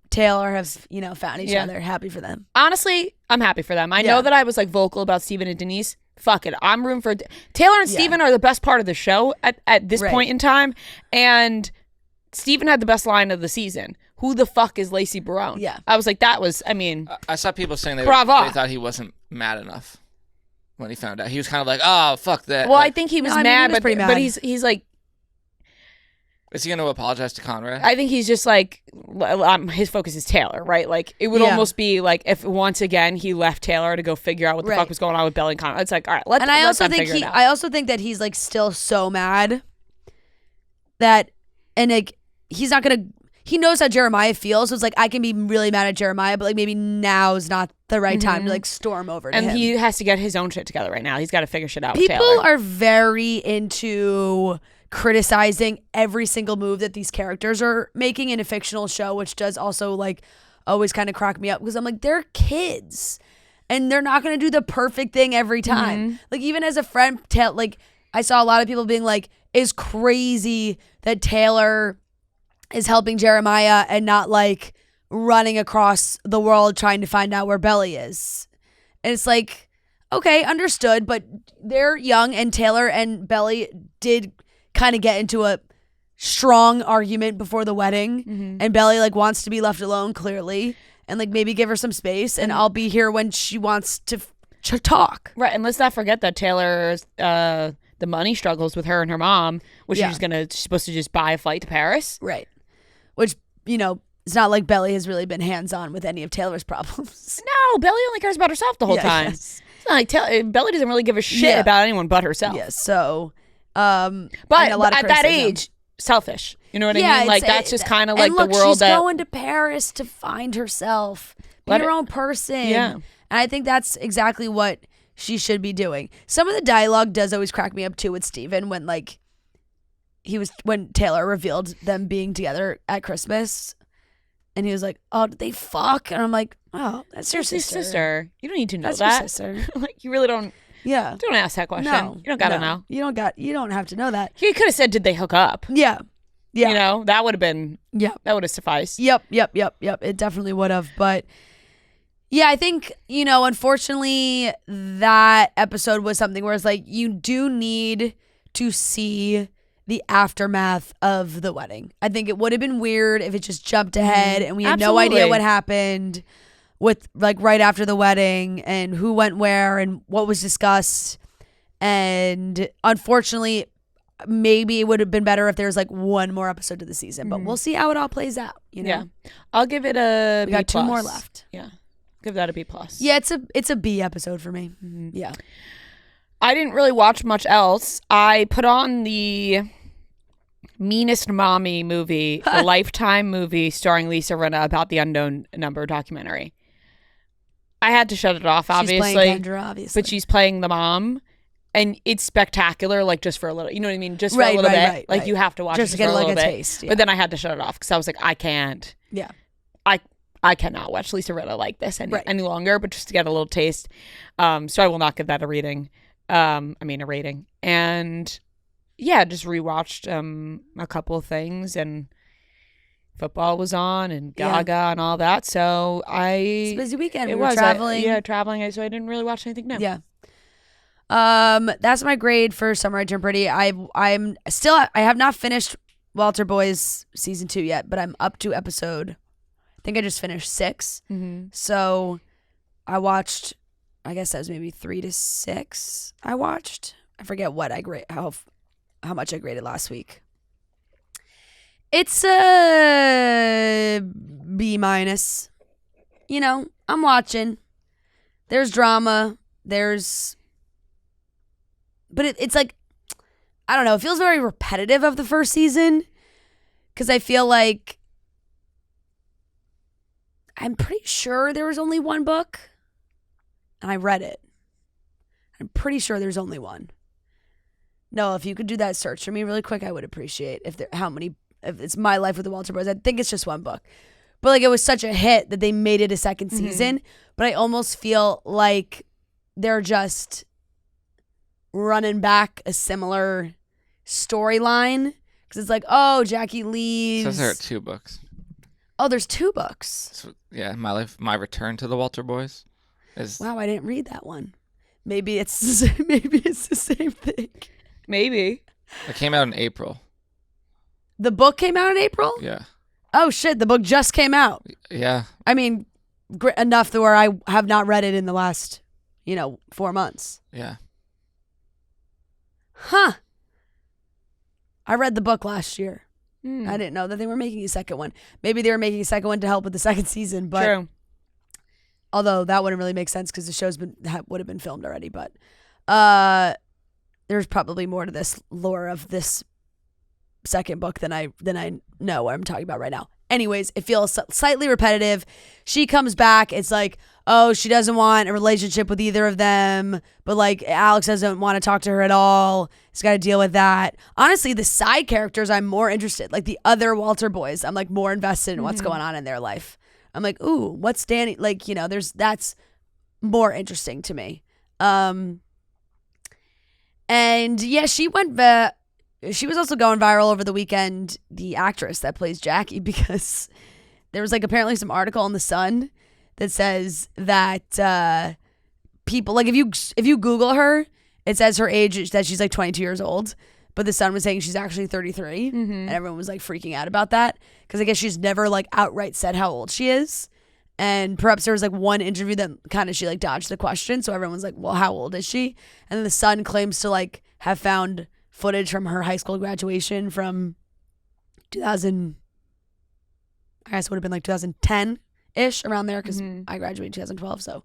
Taylor have, found each other. Happy for them. Honestly, I'm happy for them. I know that I was vocal about Steven and Denise. Fuck it. I'm rooting for Taylor and Steven are the best part of the show at this point in time. And Steven had the best line of the season. Who the fuck is Lacey Barone? Yeah. I was like, I saw people saying they thought he wasn't mad enough when he found out. He was kind of like, oh, fuck that. Well, I think he was mad, but he's like... Is he going to apologize to Conrad? I think he's just his focus is Taylor, right? It would almost be if once again he left Taylor to go figure out what the fuck was going on with Belly and Conrad. It's like, all right, let's figure it out. I also think that he's still so mad that, and he's not going to... He knows how Jeremiah feels, so it's I can be really mad at Jeremiah, but maybe now's not the right time to storm over to him. And he has to get his own shit together right now. He's got to figure shit out People with Taylor. are very into criticizing every single move that these characters are making in a fictional show, which does also always kind of crack me up, because I'm like, they're kids and they're not going to do the perfect thing every time. Even as a friend, I saw a lot of people being like, it's crazy that Taylor is helping Jeremiah and not running across the world trying to find out where Belly is. And it's okay, understood, but they're young, and Taylor and Belly did kind of get into a strong argument before the wedding, and Belly wants to be left alone, clearly, and maybe give her some space, and I'll be here when she wants to talk. Right, and let's not forget that Taylor's the money struggles with her and her mom, which she's supposed to just buy a flight to Paris. Right. Which, it's not like Belly has really been hands-on with any of Taylor's problems. No, Belly only cares about herself the whole time. Yes. It's not Belly doesn't really give a shit about anyone but herself. Yeah, so... but at that age, selfish. You know what I mean? That's just kind of the world she's going to Paris to find herself. Be her own person. Yeah. And I think that's exactly what she should be doing. Some of the dialogue does always crack me up too with Steven when when Taylor revealed them being together at Christmas, and he was like, oh, did they fuck? And I'm like, oh, that's your sister. You don't need to know that's that. Your sister. You really don't. Yeah. Don't ask that question. No, you don't gotta know. You don't have to know that. He could have said, did they hook up? Yeah. Yeah. That would have been. Yeah. That would have sufficed. Yep. It definitely would have. But yeah, I think, unfortunately, that episode was something where it's you do need to see the aftermath of the wedding. I think it would have been weird if it just jumped ahead and we had no idea what happened with right after the wedding and who went where and what was discussed. And unfortunately, maybe it would have been better if there was like one more episode to the season, but we'll see how it all plays out. You know? Yeah, I'll give it a We B+. got 2 more left. Yeah, give that a B+. Yeah, it's a B episode for me. Yeah. I didn't really watch much else. I put on the Meanest Mommy movie, a Lifetime movie starring Lisa Rinna about the unknown number documentary. I had to shut it off, obviously. She's playing Kendra, obviously. But she's playing the mom. And it's spectacular, like just for a little, you know what I mean? Just for a little bit. Like you have to watch just it to get for a like little a bit. taste. Yeah. But then I had to shut it off because I was like, I can't. Yeah. I cannot watch Lisa Rinna like this any longer, but just to get a little taste. So I will not give that a rating. A rating. And yeah, just rewatched a couple of things, and football was on, and Gaga and all that. So it's a busy weekend. It we were traveling. Traveling. So I didn't really watch anything new. Yeah. That's my grade for Summer I Turned Pretty. I have not finished Walter Boy's season 2 yet, but I'm up to episode, I think I just finished 6. So I watched, I guess that was maybe 3 to 6 I watched. I forget what I grade, how much I graded last week. It's a B-. You know, I'm watching. There's drama. But it's like, I don't know, it feels very repetitive of the first season, because I feel like I'm pretty sure there was only one book, and I read it. I'm pretty sure there's only one. No, if you could do that search for me really quick, I would appreciate if it's My Life with the Walter Boys. I think it's just one book. But like, it was such a hit that they made it a second season, but I almost feel like they're just running back a similar storyline, because it's like, oh, Jackie leaves. Says there are 2 books. Oh, there's 2 books. So, yeah, My Return to the Walter Boys is. Wow, I didn't read that one. Maybe it's the same thing. Maybe. It came out in April. The book came out in April? Yeah. Oh shit, the book just came out. Yeah. I mean, enough to where I have not read it in the last, 4 months. Yeah. Huh. I read the book last year. I didn't know that they were making a second one. Maybe they were making a second one to help with the second season, but True. Although that wouldn't really make sense because the show's would have been filmed already. But there's probably more to this lore of this second book than I know what I'm talking about right now. Anyways, it feels slightly repetitive. She comes back. It's like, oh, she doesn't want a relationship with either of them. But like, Alex doesn't want to talk to her at all. He's got to deal with that. Honestly, the side characters, I'm more interested. Like the other Walter boys, I'm like more invested in what's going on in their life. I'm like, ooh, what's Danny? Like, that's more interesting to me. And yeah, she was also going viral over the weekend, the actress that plays Jackie, because there was like apparently some article in The Sun that says that people, like if you Google her, it says her age, that she's like 22 years old, but The Sun was saying she's actually 33, and everyone was like freaking out about that because I guess she's never like outright said how old she is. And perhaps there was like one interview that kind of she like dodged the question, so everyone's like, well, how old is she? And then The Sun claims to like have found footage from her high school graduation from 2000, I guess it would have been like 2010-ish, around there, because I graduated in 2012, so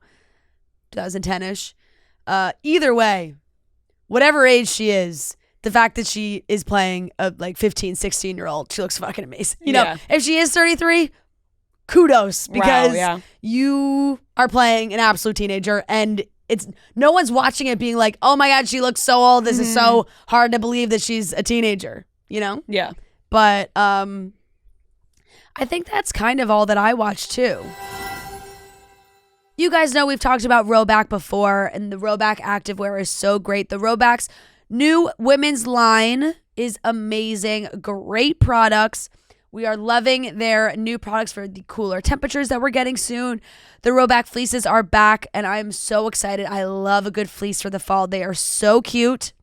2010-ish. Either way, whatever age she is, the fact that she is playing a like 15, 16-year-old, she looks fucking amazing. You know, if she is 33, kudos, because you are playing an absolute teenager, and it's no one's watching it being like, oh my God, she looks so old. This is so hard to believe that she's a teenager, Yeah. But I think that's kind of all that I watched too. You guys know we've talked about Rhoback before, and the Rhoback activewear is so great. The Rhoback's new women's line is amazing. Great products. We are loving their new products for the cooler temperatures that we're getting soon. The Rhoback fleeces are back, and I'm so excited. I love a good fleece for the fall. They are so cute.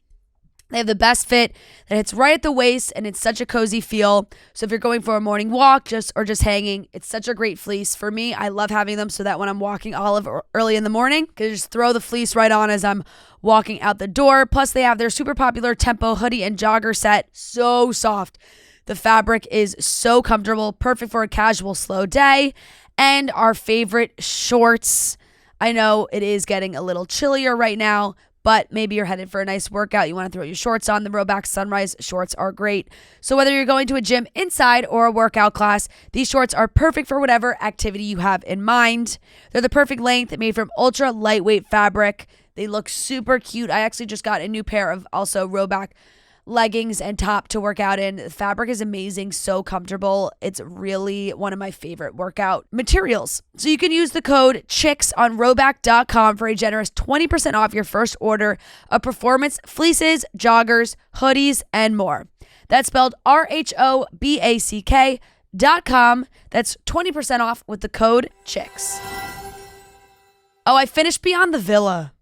They have the best fit that hits right at the waist, and it's such a cozy feel. So if you're going for a morning walk or just hanging, it's such a great fleece. For me, I love having them so that when I'm walking Olive early in the morning, I can just throw the fleece right on as I'm walking out the door. Plus, they have their super popular Tempo hoodie and jogger set. So soft. The fabric is so comfortable, perfect for a casual, slow day. And our favorite shorts. I know it is getting a little chillier right now, but maybe you're headed for a nice workout. You want to throw your shorts on. The Rowback Sunrise shorts are great. So whether you're going to a gym inside or a workout class, these shorts are perfect for whatever activity you have in mind. They're the perfect length, made from ultra lightweight fabric. They look super cute. I actually just got a new pair of also Rowback leggings and top to work out in. The fabric is amazing, so comfortable. It's really one of my favorite workout materials. So you can use the code CHICKS on rowback.com for a generous 20% off your first order of performance fleeces, joggers, hoodies, and more. That's spelled RHOBACK.com. That's 20% off with the code CHICKS. Oh, I finished Beyond the Villa.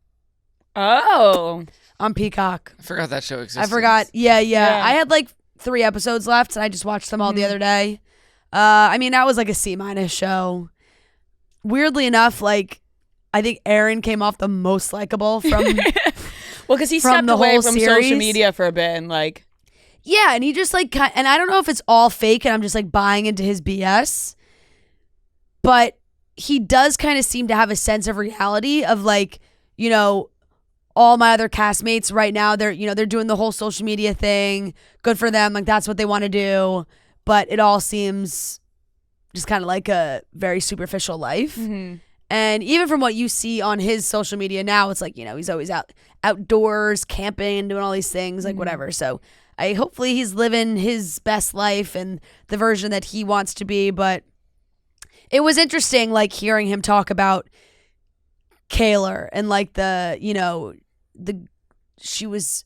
Oh. On Peacock. I forgot that show existed. I forgot. Yeah. I had like 3 episodes left, and I just watched them all the other day. I mean, that was like a C- show. Weirdly enough, like, I think Aaron came off the most likable from well, because he from stepped the away whole from series. social media for a bit, and like, yeah, and he just like, and I don't know if it's all fake, and I'm just like buying into his BS, but he does kind of seem to have a sense of reality of like, you know, all my other castmates right now, they're doing the whole social media thing. Good for them. Like, that's what they want to do. But it all seems just kind of like a very superficial life. Mm-hmm. And even from what you see on his social media now, it's like, you know, he's always outdoors, camping, and doing all these things, like whatever. So hopefully he's living his best life and the version that he wants to be. But it was interesting, like, hearing him talk about Kaylor and like she was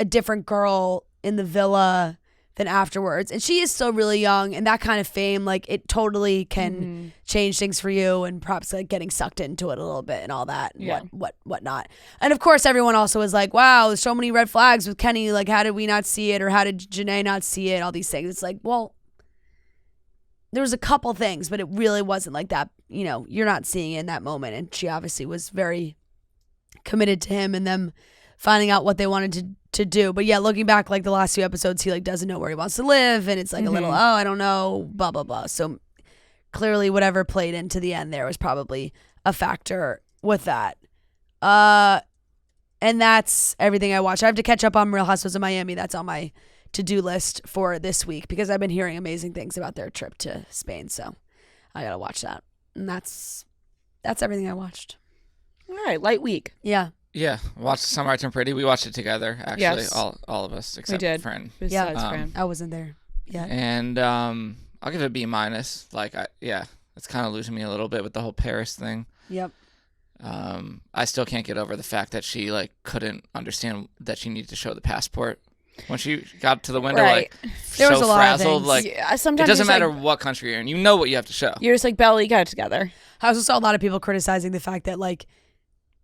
a different girl in the villa than afterwards, and she is still really young, and that kind of fame, like, it totally can change things for you, and perhaps like getting sucked into it a little bit and all that, and whatnot. And of course everyone also was like, wow, there's so many red flags with Kenny, like, how did we not see it, or how did Janae not see it, all these things. It's like, well, there was a couple things, but it really wasn't like that, you know, you're not seeing it in that moment. And she obviously was very committed to him and them finding out what they wanted to do. But yeah, looking back, like, the last 2 episodes, he like doesn't know where he wants to live, and it's like a little, I don't know, blah blah blah. So clearly whatever played into the end there was probably a factor with that. And that's everything I watched. I have to catch up on Real Housewives of Miami. That's on my to-do list for this week because I've been hearing amazing things about their trip to Spain, so I gotta watch that. And that's everything I watched. All right, light week. Yeah. Yeah, watched Summer I Turned Pretty. We watched it together, actually, yes. all of us except we did. Fran. Besides Fran. I wasn't there yet. And I'll give it a B-. Like, it's kind of losing me a little bit with the whole Paris thing. Yep. I still can't get over the fact that she like couldn't understand that she needed to show the passport when she got to the window. Right. Like, there so was a lot frazzled. of things. Like, yeah, sometimes it doesn't matter like, what country you're in. You know what you have to show. You're just like, Belly, get it together. I also saw a lot of people criticizing the fact that, like,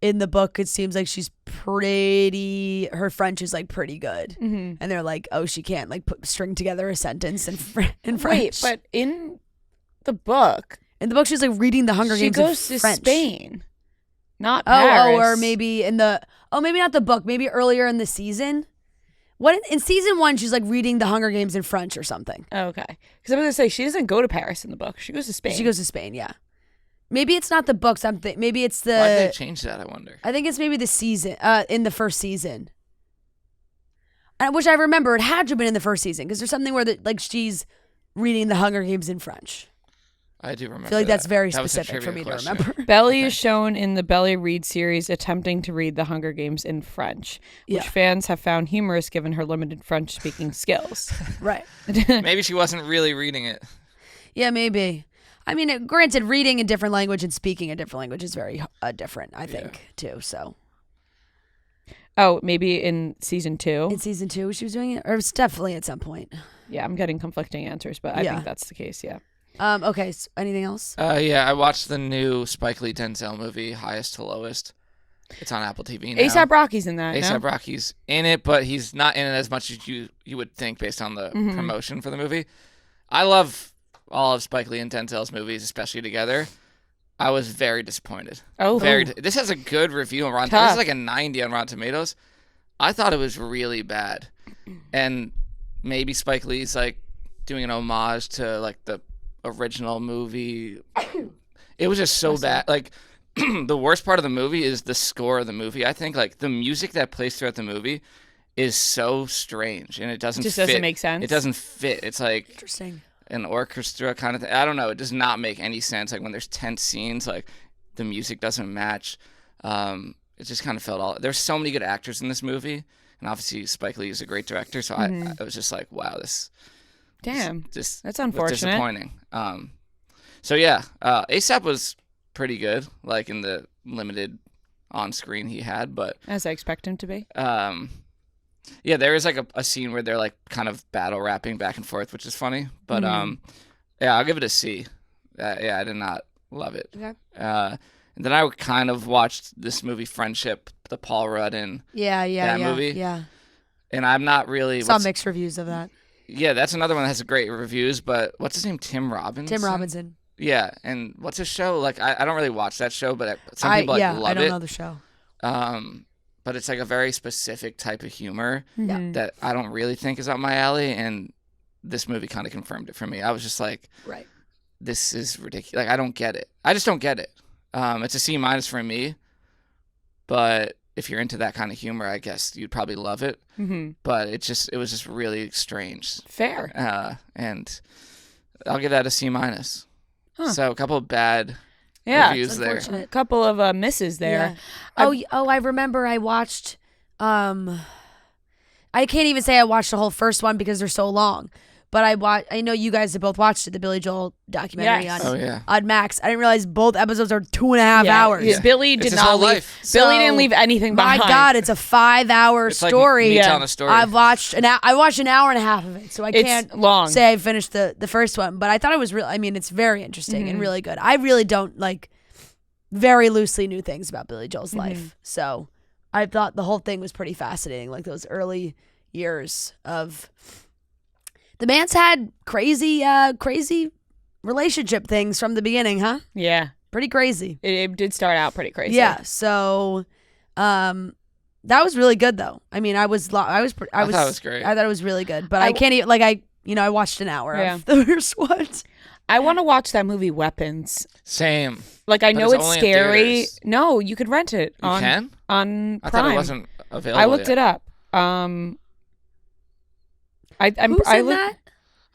in the book, it seems like she's her French is like pretty good. Mm-hmm. And they're like, oh, she can't like string together a sentence in French. Wait, but in the book, she's like reading the Hunger Games in French. She goes to Spain, not Paris. Or maybe maybe not the book, maybe earlier in the season. What in season 1, she's like reading the Hunger Games in French or something. Oh, okay. Because I was gonna say she doesn't go to Paris in the book. She goes to Spain. She goes to Spain, yeah. Maybe it's not the book. Maybe it's the. Why did they change that? I wonder. I think it's maybe the season. In the first season, which I remember it had to have been in the first season because there's something where like she's reading the Hunger Games in French. I do remember. I feel like that's very that specific for me to remember. Belly is shown in the Belly Read series attempting to read the Hunger Games in French, which fans have found humorous given her limited French-speaking skills. Right. Maybe she wasn't really reading it. Yeah, maybe. I mean, granted, reading a different language and speaking a different language is very different, I think, too. So. Oh, maybe in season 2? In season 2 she was doing it? Or it was definitely at some point. Yeah, I'm getting conflicting answers, but I think that's the case, yeah. Okay, so anything else? Yeah, I watched the new Spike Lee Denzel movie, Highest to Lowest. It's on Apple TV now. A$AP Rocky's in that. A$AP no? Rocky's in it, but he's not in it as much as you would think based on the promotion for the movie. I love all of Spike Lee and Denzel's movies, especially together. I was very disappointed. This has a good review on Rotten Tomatoes. This is like a 90 on Rotten Tomatoes. I thought it was really bad. And maybe Spike Lee's like doing an homage to like the original movie. It was just so bad. Like the worst part of the movie is the score of the movie. I think like the music that plays throughout the movie is so strange and it doesn't doesn't make sense. It doesn't fit. It's like Interesting. An orchestra kind of thing. I don't know. It does not make any sense. Like when there's tense scenes, like the music doesn't match. It just kind of felt all. There's so many good actors in this movie, and obviously Spike Lee is a great director. So I was just like, wow, this. Damn. That's unfortunate. Disappointing. So yeah, A$AP was pretty good, like in the limited on screen he had, but as I expect him to be. Yeah, there is like a scene where they're like kind of battle rapping back and forth, which is funny. But yeah, I'll give it a C. Yeah, I did not love it. Okay. And then I kind of watched this movie Friendship, the Paul Rudd and that movie. Yeah. And I'm not really saw mixed reviews of that. Yeah, that's another one that has great reviews. But what's his name? Tim Robinson. Yeah, and what's his show? Like I don't really watch that show, but some people love it. I don't know the show. But it's like a very specific type of humor Mm-hmm. that I don't really think is up my alley, and this movie kind of confirmed it for me. I was just like, right, this is ridiculous. Like I don't get it. I just don't get it. It's a C- for me, but if you're into that kind of humor, I guess you'd probably love it. Mm-hmm. But it was just really strange. Fair. And I'll give that a C-. Huh. So a couple of bad reviews there. A couple of misses there. Yeah. I remember I watched. I can't even say I watched the whole first one because they're so long. But I know you guys have both watched it, the Billy Joel documentary on Max. I didn't realize both episodes are 2.5 hours. Yeah. Billy did not leave. Billy didn't leave anything behind. My God, it's a 5-hour story. Like me telling a story. I watched an hour and a half of it, so I can't say I finished the first one. But I thought it was real. I mean, it's very interesting and really good. I really don't very loosely knew things about Billy Joel's life, so I thought the whole thing was pretty fascinating. Like those early years of. The man's had crazy relationship things from the beginning, huh? Yeah. Pretty crazy. It did start out pretty crazy. Yeah. So, that was really good though. I mean, I thought it was great. I thought it was really good, but I can't even I watched an hour of the first one. I want to watch that movie Weapons. Same. Like I know it's scary. No, you could rent it on Prime. I thought it wasn't available. I looked it up. That?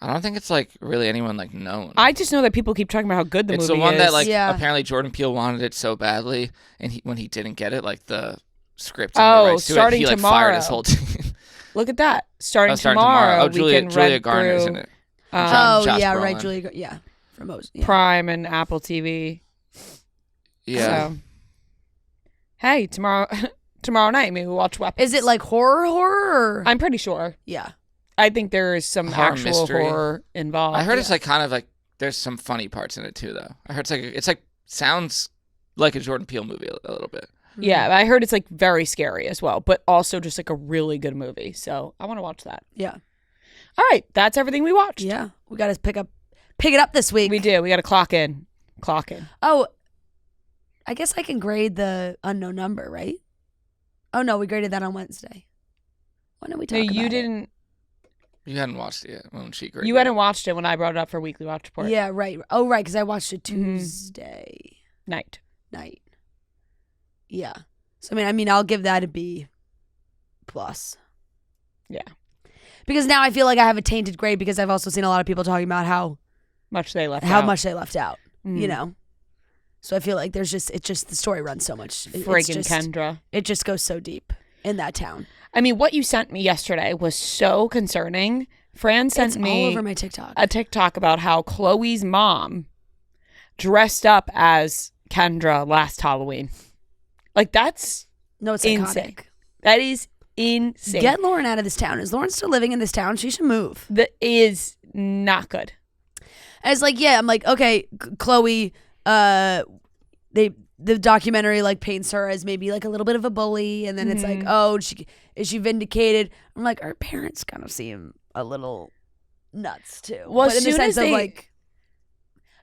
I don't think it's really anyone known. I just know that people keep talking about how good the movie is. It's the one that apparently Jordan Peele wanted it so badly, and when he didn't get it, the script and the rights to it, he tomorrow. Fired his whole team. Look at that! Starting tomorrow. Oh, Julia Garner's in it. Right, Julia. From most Prime and Apple TV. Yeah. So, hey, tomorrow night maybe we'll watch Weapons. Is it horror? Or? I'm pretty sure. Yeah. I think there is some actual mystery. Horror involved. I heard it's there's some funny parts in it too, though. I heard it's sounds like a Jordan Peele movie a little bit. Yeah, I heard it's very scary as well, but also just a really good movie. So I want to watch that. Yeah. All right, that's everything we watched. Yeah, we got to pick it up this week. We do. We got to clock in. Oh, I guess I can grade the unknown number, right? Oh no, we graded that on Wednesday. Why don't we talk about it? You didn't. You hadn't watched it yet when she graded. You hadn't watched it when I brought it up for Weekly Watch Report. Yeah, right. Oh, right, because I watched it Tuesday night. Yeah. So I mean, I'll give that a B+. Yeah. Because now I feel like I have a tainted grade because I've also seen a lot of people talking about how much they left out. You know. So I feel like it's just the story runs so much. Friggin' Kendra. It just goes so deep in that town. I mean, what you sent me yesterday was so concerning. Fran sent me all over my TikTok. A TikTok about how Chloe's mom dressed up as Kendra last Halloween. That's it's insane. Iconic. That is insane. Get Lauren out of this town. Is Lauren still living in this town? She should move. That is not good. I was I'm okay, Chloe, the documentary like paints her as maybe like a little bit of a bully, and then it's like, oh, is she vindicated? I'm like, our parents kind of seem a little nuts too. Well, but in the sense of like,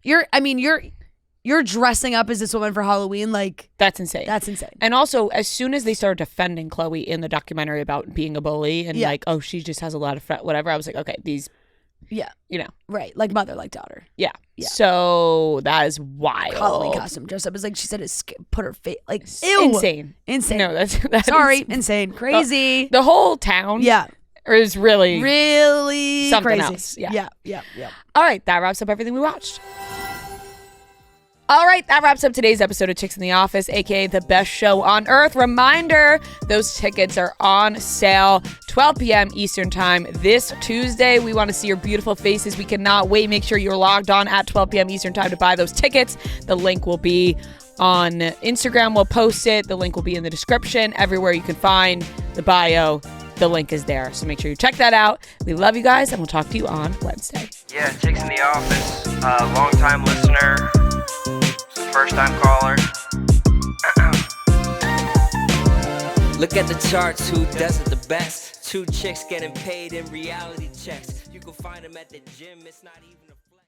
you're dressing up as this woman for Halloween, like that's insane. That's insane. And also, as soon as they started defending Chloe in the documentary about being a bully and like, oh, she just has a lot of whatever, I was like, okay, these, right, like mother, like daughter. Yeah. So that is wild. Halloween costume, dress up as like she said, put her face like ew, insane. No, that's sorry, insane, crazy. The whole town, is really something crazy. Else. Yeah. All right, that wraps up everything we watched. All right, that wraps up today's episode of Chicks in the Office, aka the best show on earth. Reminder, those tickets are on sale 12 p.m. Eastern time this Tuesday. We want to see your beautiful faces. We cannot wait. Make sure you're logged on at 12 p.m. Eastern time to buy those tickets. The link will be on Instagram. We'll post it. The link will be in the description. Everywhere you can find the bio, the link is there. So make sure you check that out. We love you guys, and we'll talk to you on Wednesday. Yeah, Chicks in the Office, long-time listener. First time caller. Look at the charts, who does it the best? 2 chicks getting paid in reality checks. You can find them at the gym, it's not even